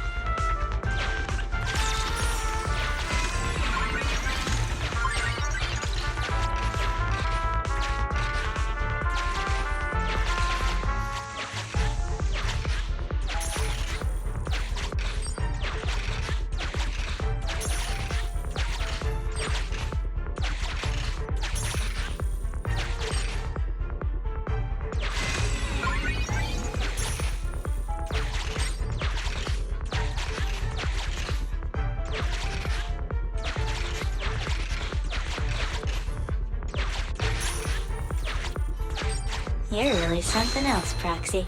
You're really something else, Proxy.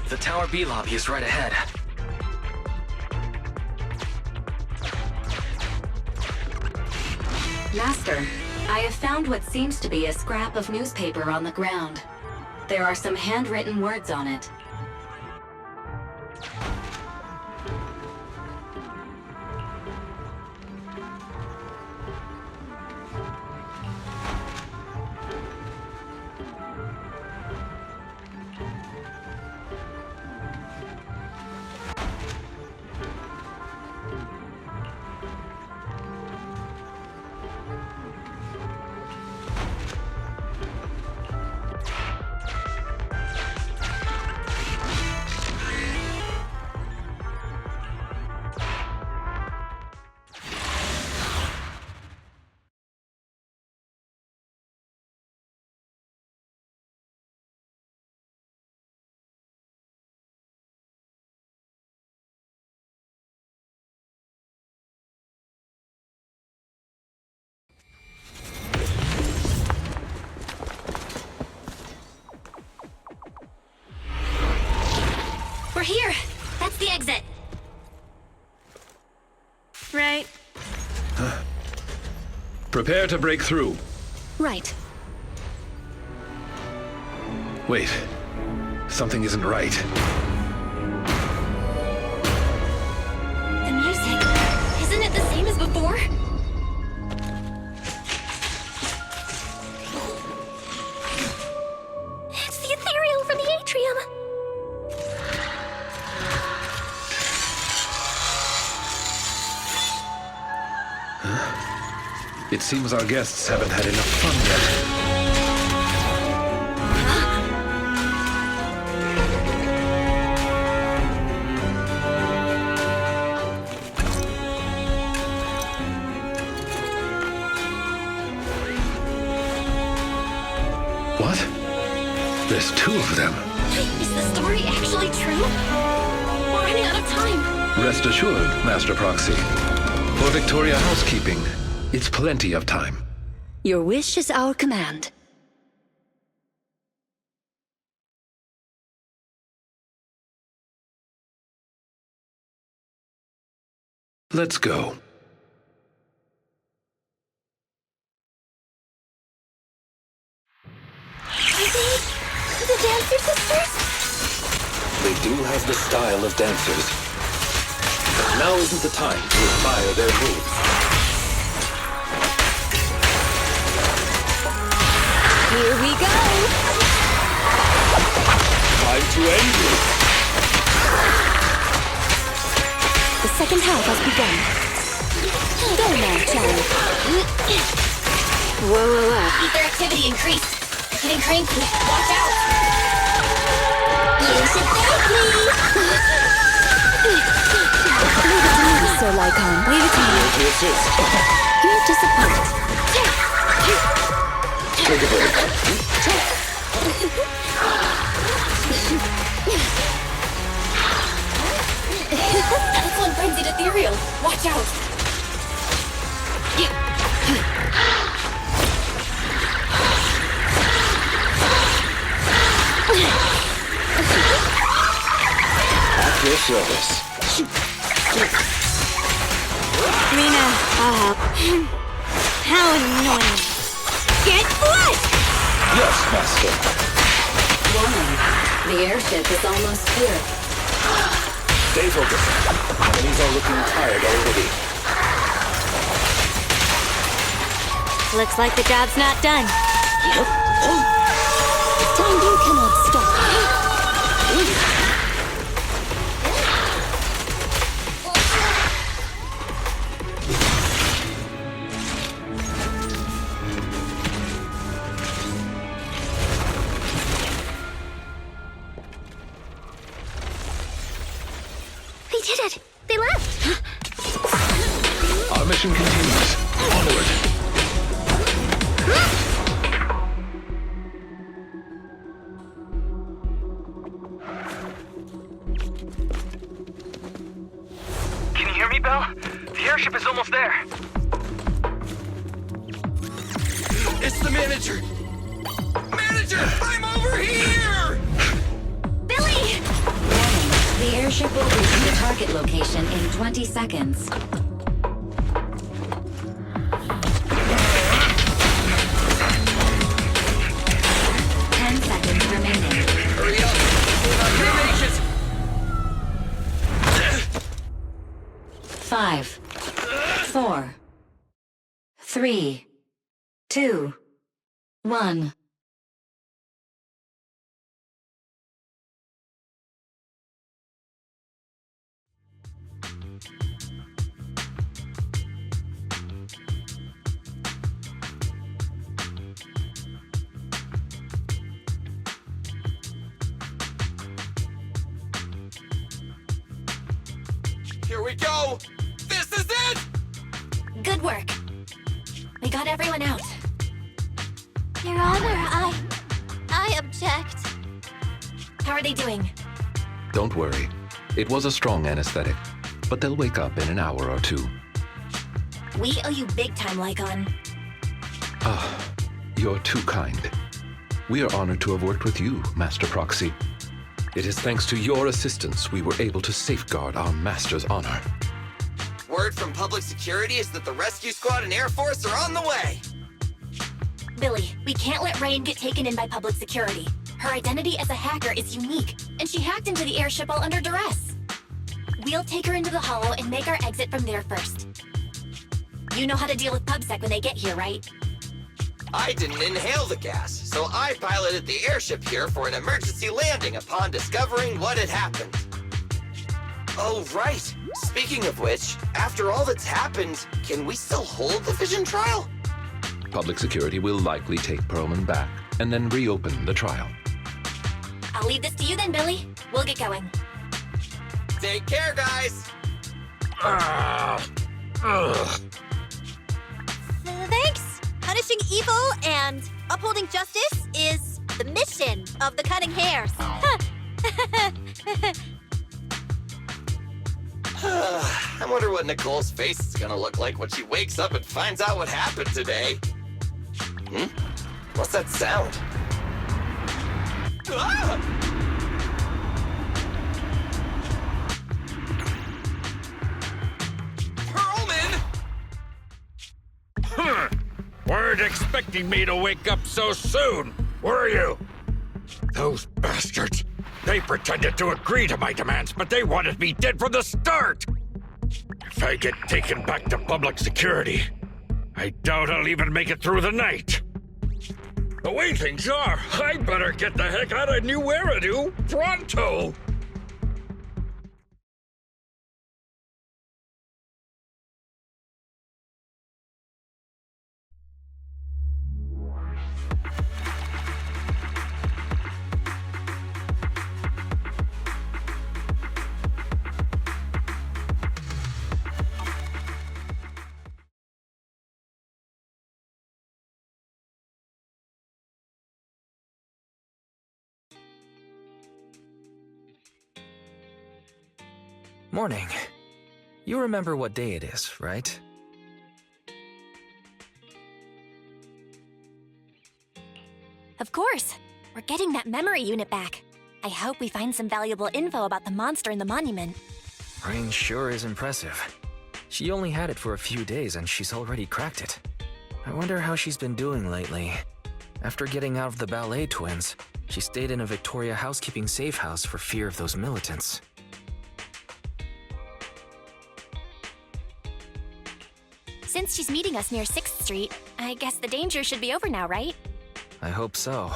The Tower B lobby is right ahead. Master, I have found what seems to be a scrap of newspaper on the ground. There are some handwritten words on it. We're here! That's the exit! Right. Prepare to break through. Right. Wait. Something isn't right. The music... isn't it the same as before? It's the ethereal from the atrium! It seems our guests haven't had enough fun yet. What? There's two of them. Is the story actually true? We're running out of time. Rest assured, Master Proxy. For Victoria housekeeping, it's plenty of time. Your wish is our command. Let's go. The Dancer Sisters? They do have the style of dancers. Now isn't the time to admire their moves. Here we go! Time to end this. The second half has begun. Go now, child. Whoa. Their activity increased. They're getting cranky. Watch out! You should thank me! Leave it to me, Sir Lycon. Leave it to me. To assist. You disappoint. Take a break. high-speed ethereal. Watch out! At your service. Rena, how annoying. Get flushed! Yes, Master. Warning. The airship is almost clear. Stay focused. Enemies are looking tired already. Looks like the job's not done. Time you cannot stop. They did it! They left! Our mission continues. Onward. Can you hear me, Belle? The airship is almost there. It's the manager! Manager, I'm over here! Billy! The airship will reach the target location in 20 seconds. 10 seconds remaining. Hurry up! You're anxious! 5, 4, 3, 2, 1. Here we go! This is it! Good work. We got everyone out. Your Honor, I object. How are they doing? Don't worry. It was a strong anesthetic, but they'll wake up in an hour or two. We owe you big time, Lycon. Ah, you're too kind. We are honored to have worked with you, Master Proxy. It is thanks to your assistance we were able to safeguard our Master's honor. Word from public security is that the rescue squad and Air Force are on the way! Billy, we can't let Rain get taken in by public security. Her identity as a hacker is unique, and she hacked into the airship while under duress. We'll take her into the hollow and make our exit from there first. You know how to deal with PubSec when they get here, right? I didn't inhale the gas, so I piloted the airship here for an emergency landing upon discovering what had happened. Oh, right. Speaking of which, after all that's happened, can we still hold the vision trial? Public security will likely take Perlman back and then reopen the trial. I'll leave this to you then, Billy. We'll get going. Take care, guys! Thanks! Punishing evil and upholding justice is the mission of the Cutting Hairs. I wonder what Nicole's face is gonna look like when she wakes up and finds out what happened today. What's that sound? Ah! Perlman! Weren't expecting me to wake up so soon, were you? Those bastards! They pretended to agree to my demands, but they wanted me dead from the start! If I get taken back to public security, I doubt I'll even make it through the night. The way things are, I better get the heck out of New Eridu pronto! Morning. You remember what day it is, right? Of course! We're getting that memory unit back. I hope we find some valuable info about the monster in the monument. Rain sure is impressive. She only had it for a few days and she's already cracked it. I wonder how she's been doing lately. After getting out of the ballet twins, she stayed in a Victoria housekeeping safe house for fear of those militants. Since she's meeting us near 6th Street, I guess the danger should be over now, right? I hope so.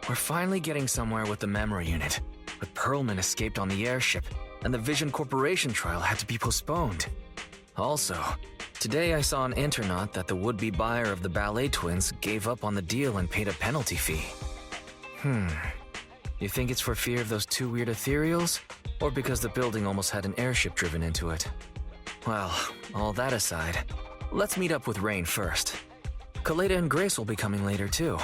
We're finally getting somewhere with the memory unit, but Perlman escaped on the airship, and the Vision Corporation trial had to be postponed. Also, today I saw on internet that the would-be buyer of the ballet twins gave up on the deal and paid a penalty fee. You think it's for fear of those two weird ethereals? Or because the building almost had an airship driven into it? Well, all that aside, let's meet up with Rain first. Calida and Grace will be coming later too.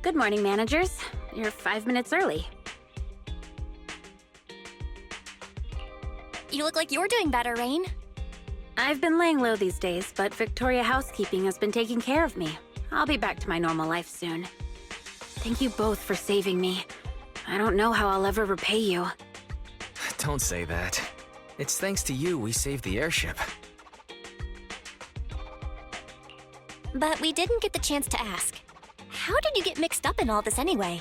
Good morning, managers. You're 5 minutes early. You look like you're doing better, Rain. I've been laying low these days, but Victoria Housekeeping has been taking care of me. I'll be back to my normal life soon. Thank you both for saving me. I don't know how I'll ever repay you. Don't say that. It's thanks to you we saved the airship. But we didn't get the chance to ask. How did you get mixed up in all this anyway?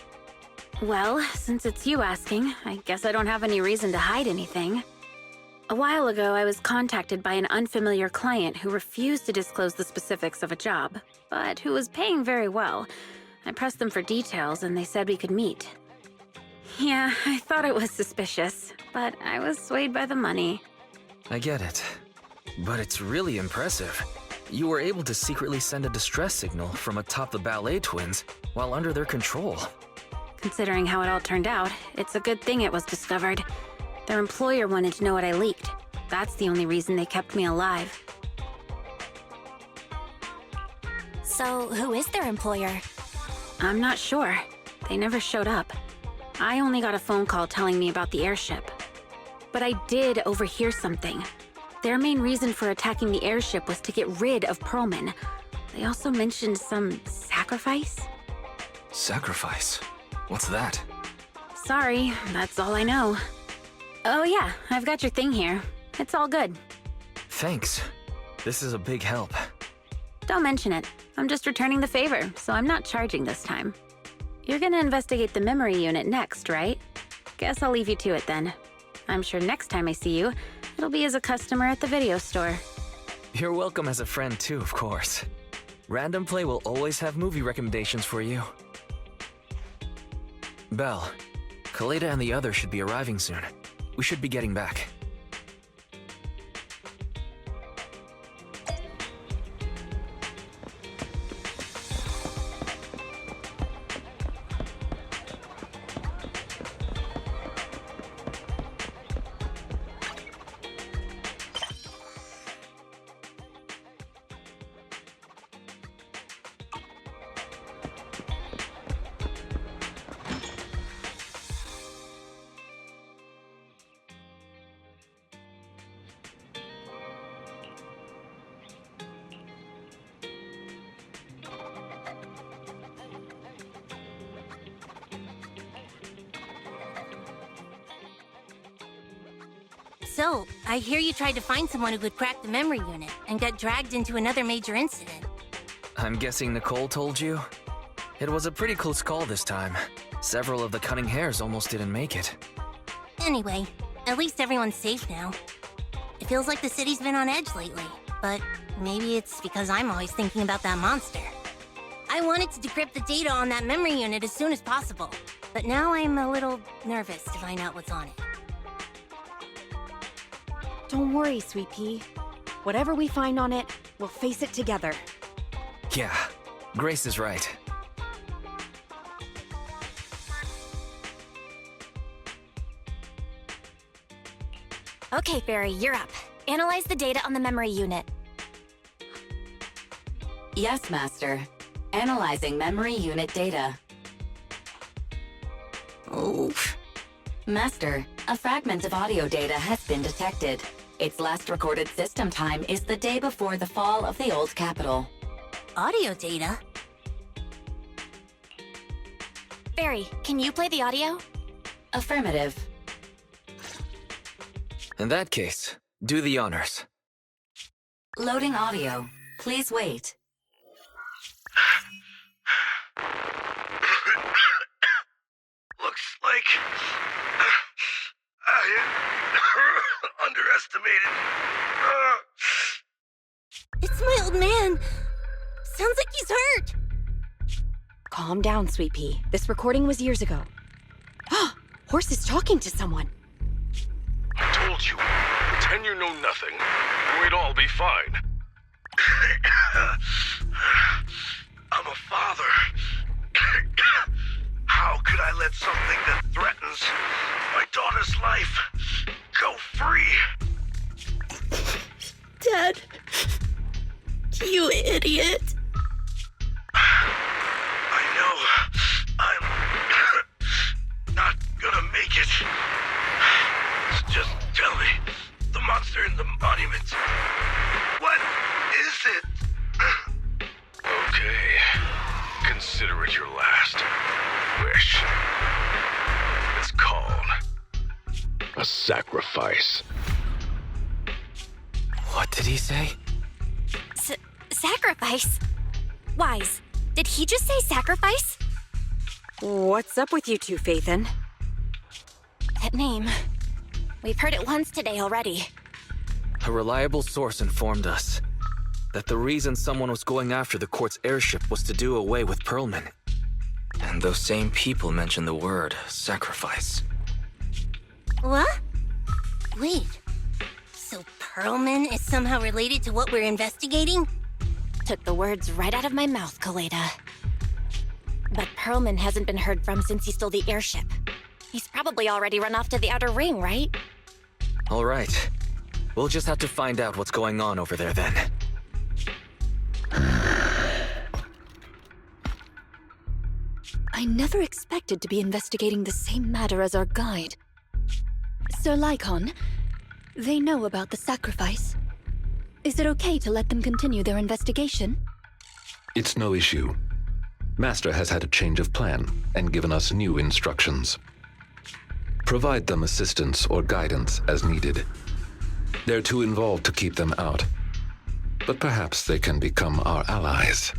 Well, since it's you asking, I guess I don't have any reason to hide anything. A while ago, I was contacted by an unfamiliar client who refused to disclose the specifics of a job, but who was paying very well. I pressed them for details and they said we could meet. Yeah, I thought it was suspicious, but I was swayed by the money. I get it. But it's really impressive. You were able to secretly send a distress signal from atop the ballet twins while under their control. Considering how it all turned out, it's a good thing it was discovered. Their employer wanted to know what I leaked. That's the only reason they kept me alive. So, who is their employer? I'm not sure. They never showed up. I only got a phone call telling me about the airship. But I did overhear something. Their main reason for attacking the airship was to get rid of Perlman. They also mentioned some sacrifice. Sacrifice? What's that? Sorry, that's all I know. Oh yeah, I've got your thing here. It's all good. Thanks. This is a big help. Don't mention it. I'm just returning the favor, so I'm not charging this time. You're gonna investigate the memory unit next, right? Guess I'll leave you to it then. I'm sure next time I see you, it'll be as a customer at the video store. You're welcome as a friend too, of course. Random Play will always have movie recommendations for you. Belle, Calida and the others should be arriving soon. We should be getting back. So, I hear you tried to find someone who could crack the memory unit and got dragged into another major incident. I'm guessing Nicole told you? It was a pretty close call this time. Several of the cunning hairs almost didn't make it. Anyway, at least everyone's safe now. It feels like the city's been on edge lately, but maybe it's because I'm always thinking about that monster. I wanted to decrypt the data on that memory unit as soon as possible, but now I'm a little nervous to find out what's on it. Don't worry, Sweet Pea. Whatever we find on it, we'll face it together. Yeah, Grace is right. Okay, Barry, you're up. Analyze the data on the memory unit. Yes, Master. Analyzing memory unit data. Oof. Master, a fragment of audio data has been detected. Its last recorded system time is the day before the fall of the old capital. Audio data? Barry, can you play the audio? Affirmative. In that case, do the honors. Loading audio. Please wait. Looks like I underestimated. It's my old man. Sounds like he's hurt. Calm down, Sweet Pea. This recording was years ago. Horse is talking to someone. I told you, pretend you know nothing, and we'd all be fine. I'm a father. How could I let something that threatens my daughter's life go free? Dad, you idiot. I know I'm not gonna make it. Just tell me, the monster in the monument, what is it? Okay, consider it your last wish. It's called a sacrifice. What did he say? Sacrifice? Wise, did he just say sacrifice? What's up with you two, Faithin? That name. We've heard it once today already. A reliable source informed us that the reason someone was going after the court's airship was to do away with Perlman. And those same people mentioned the word sacrifice. What? Wait. So Perlman is somehow related to what we're investigating? Took the words right out of my mouth, Calida. But Perlman hasn't been heard from since he stole the airship. He's probably already run off to the Outer Ring, right? All right. We'll just have to find out what's going on over there then. I never expected to be investigating the same matter as our guide. Sir Lycon, they know about the sacrifice. Is it okay to let them continue their investigation? It's no issue. Master has had a change of plan and given us new instructions. Provide them assistance or guidance as needed. They're too involved to keep them out, but perhaps they can become our allies.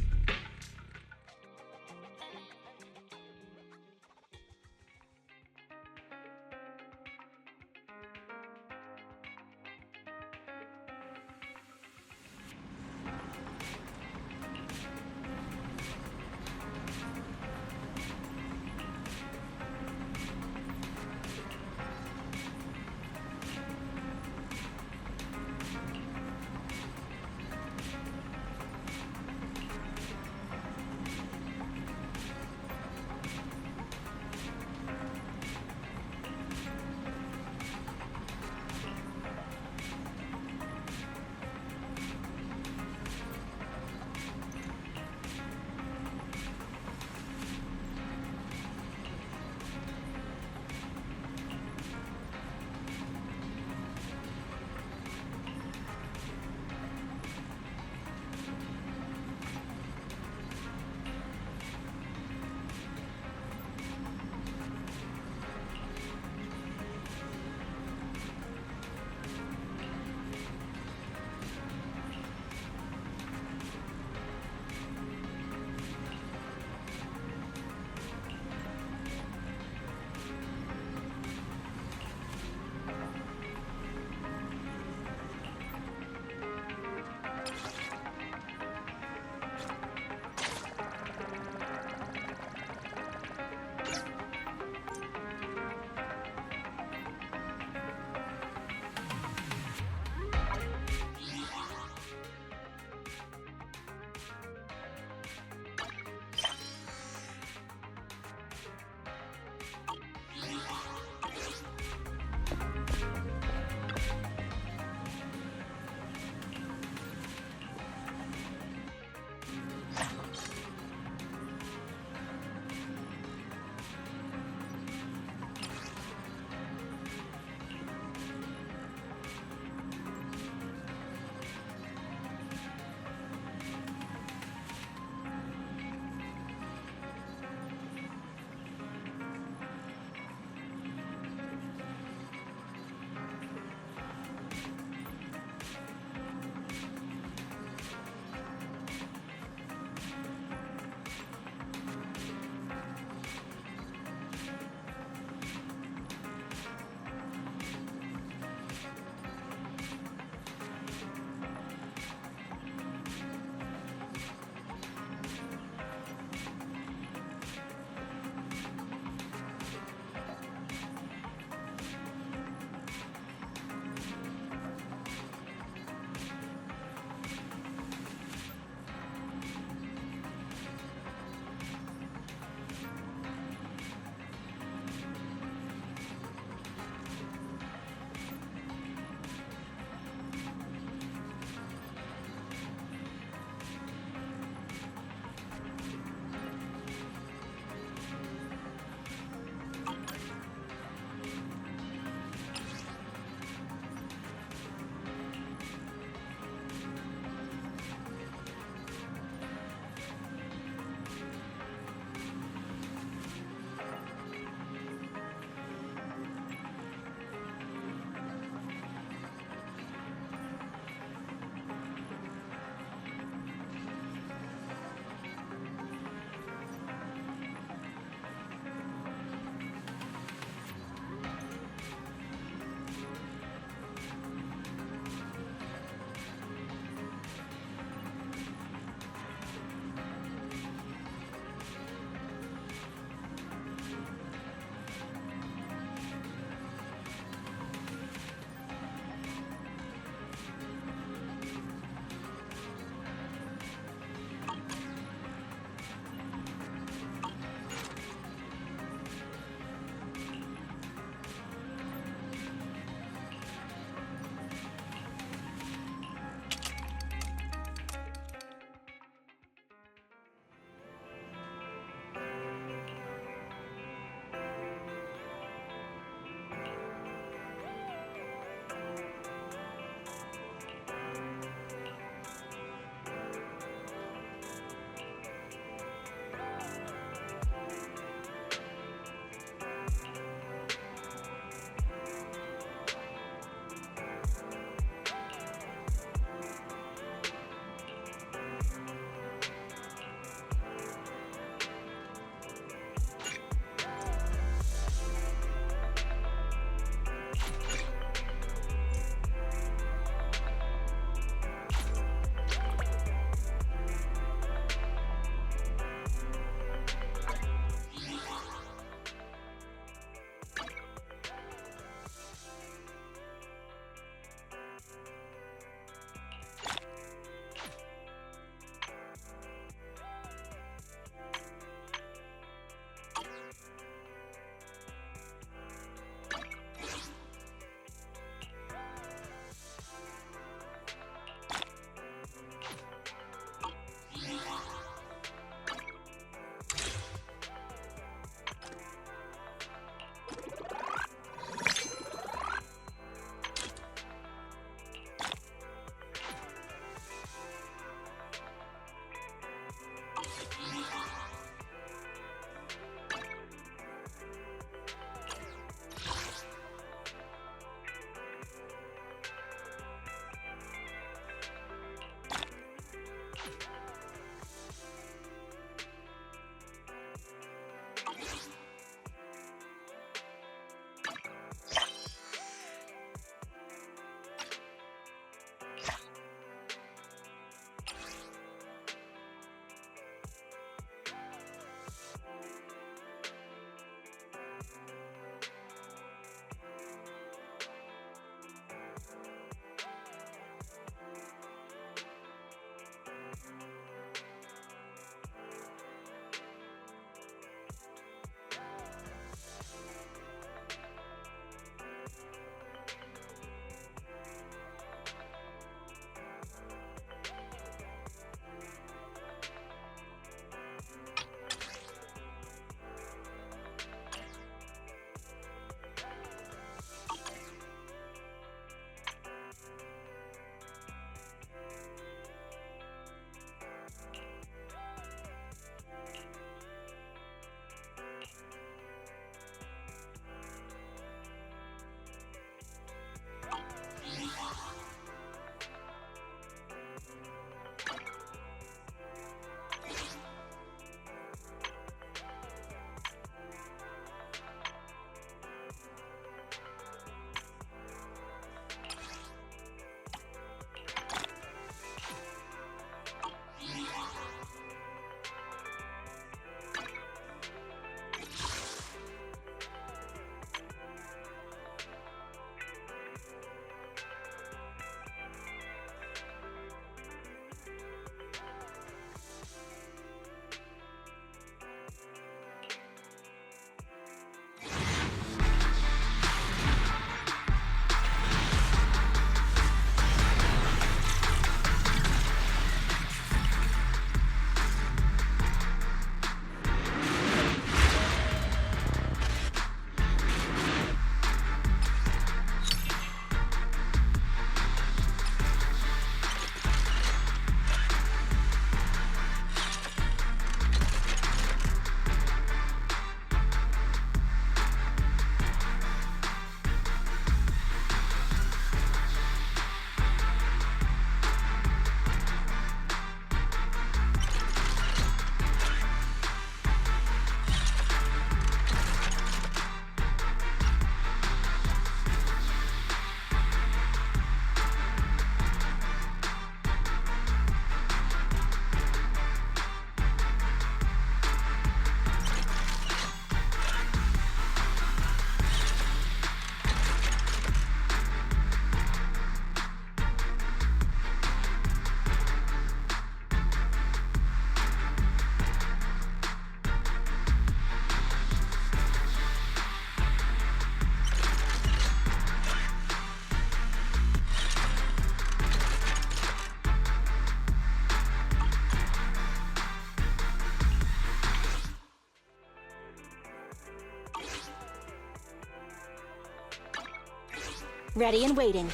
Ready and waiting.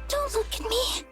Don't look at me.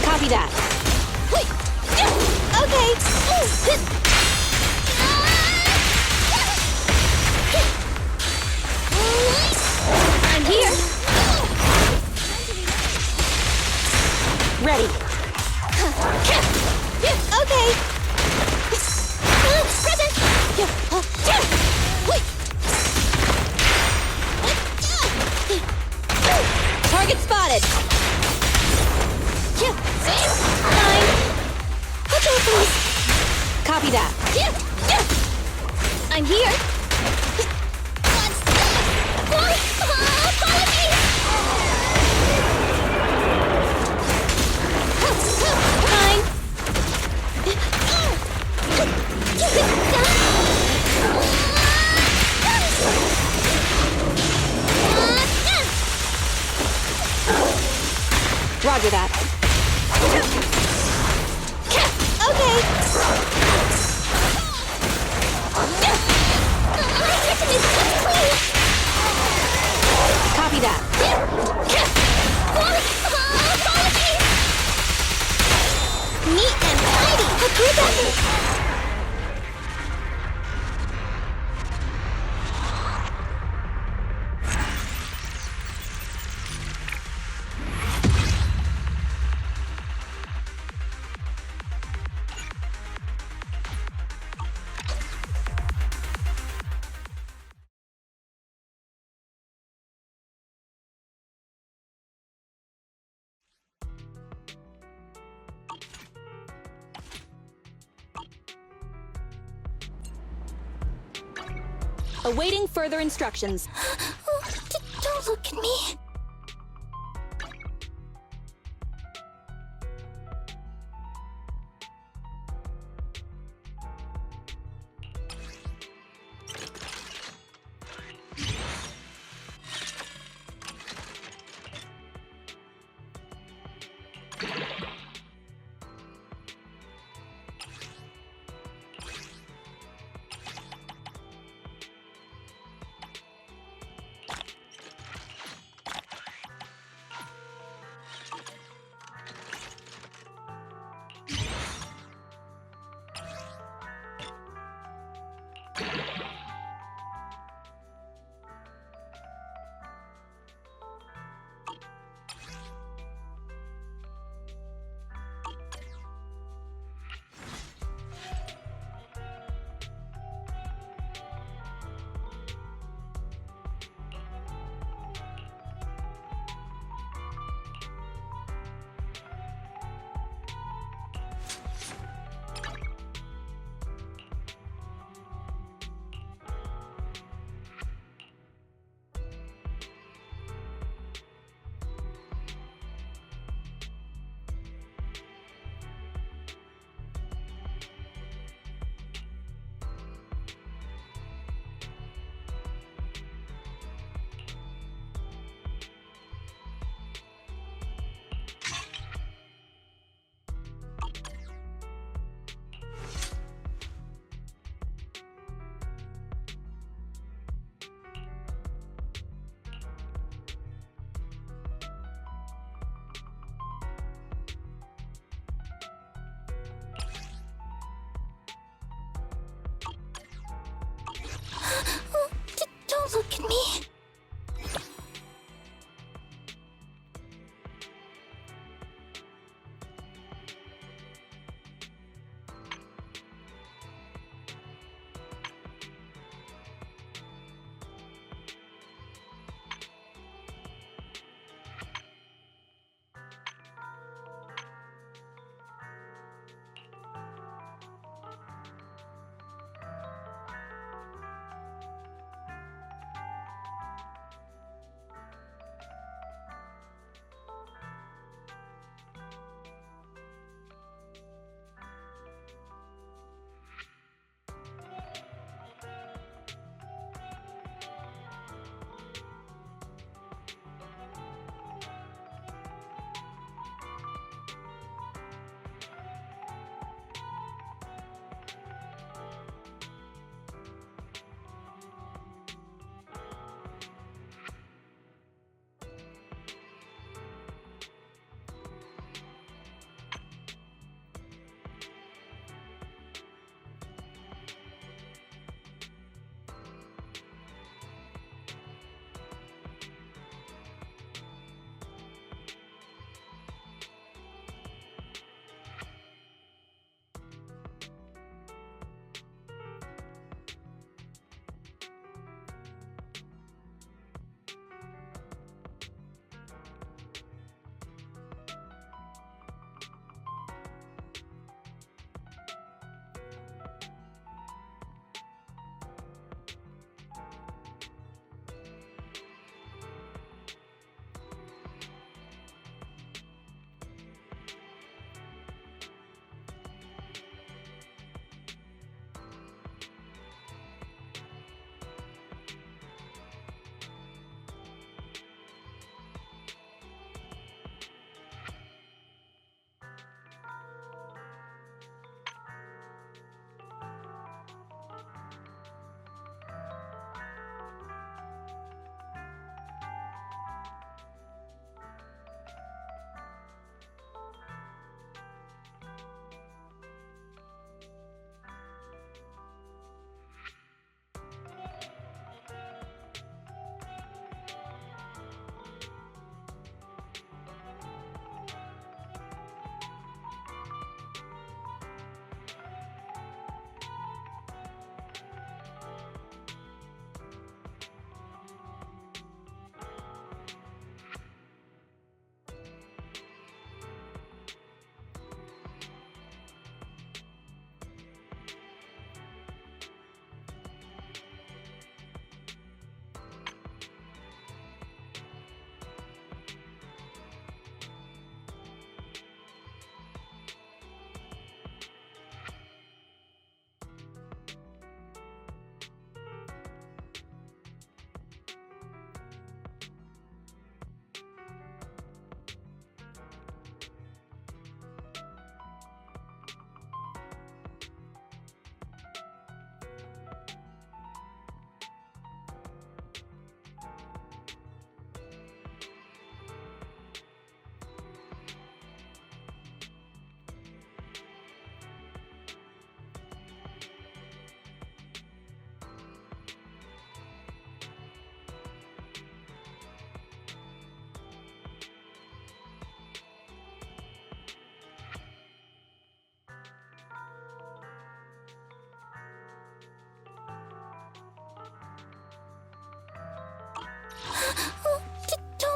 Copy that. Wait. Okay. I'm here. Ready. Okay. Present. Wait. Target spotted. Fine. Okay, please. Copy that. I'm here. Fine. Roger that. Okay. Copy that. Neat and tidy. A group effort. Awaiting further instructions. Don't look at me.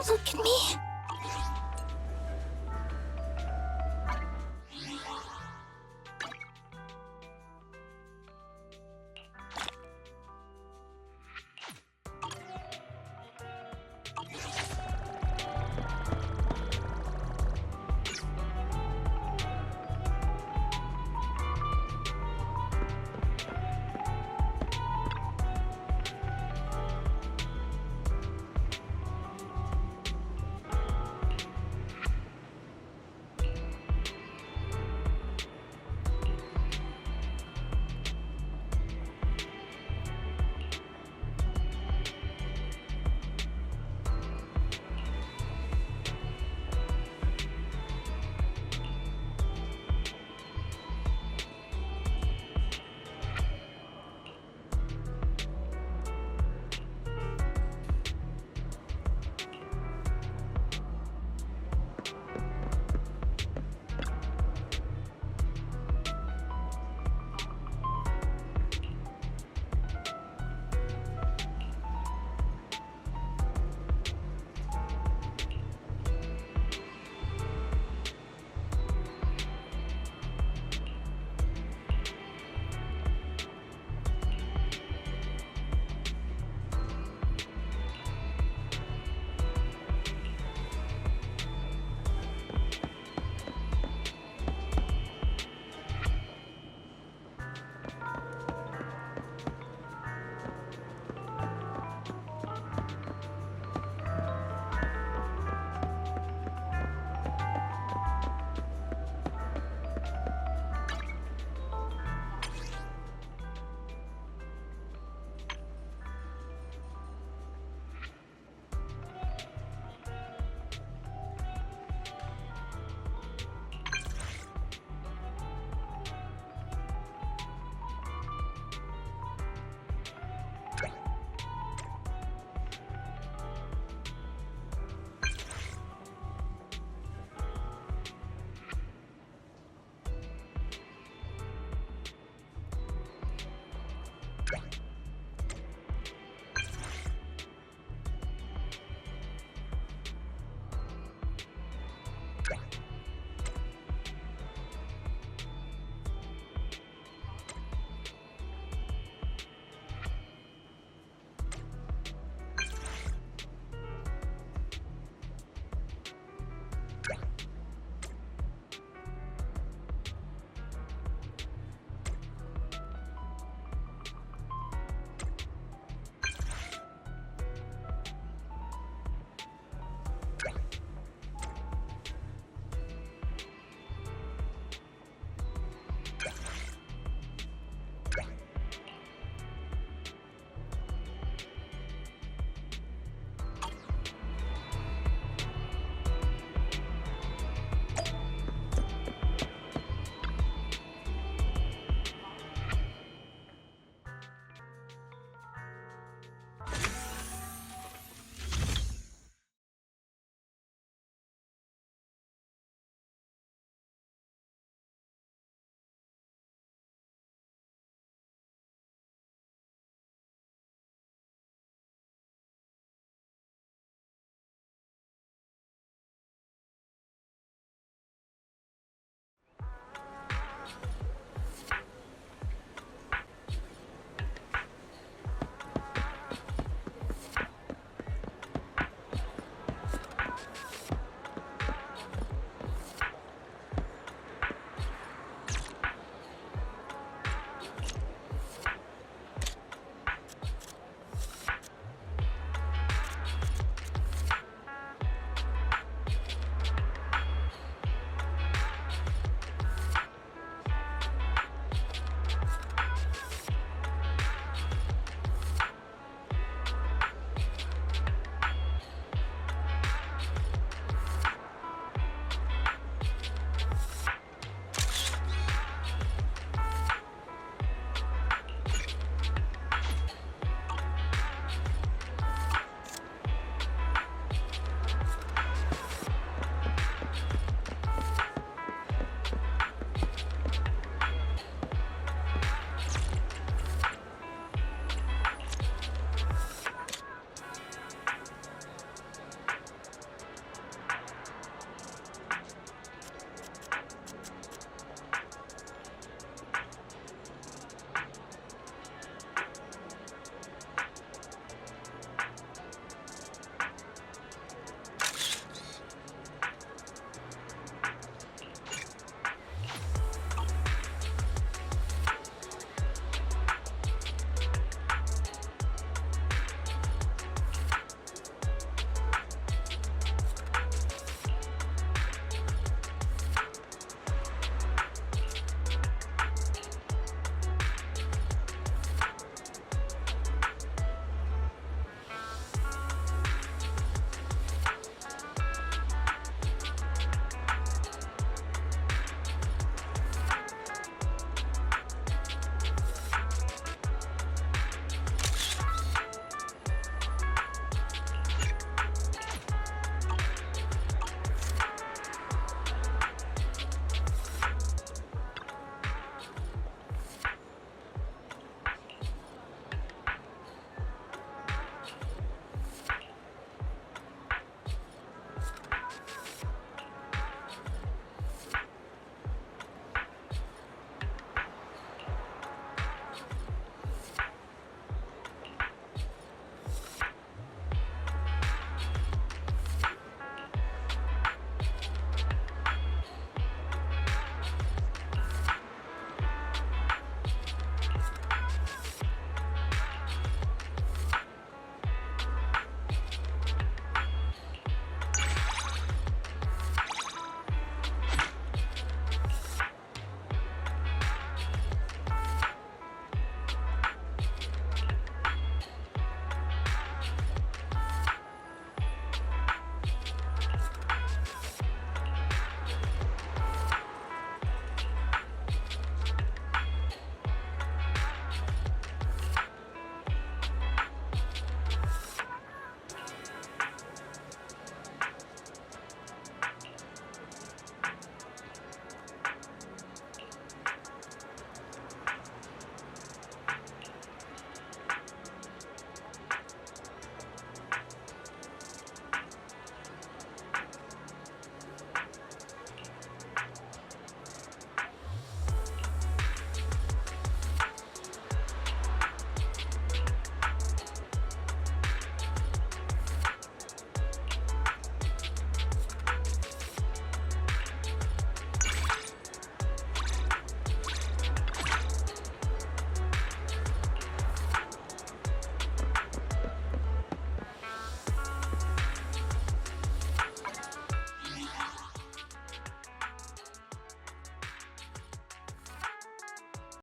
Look at me.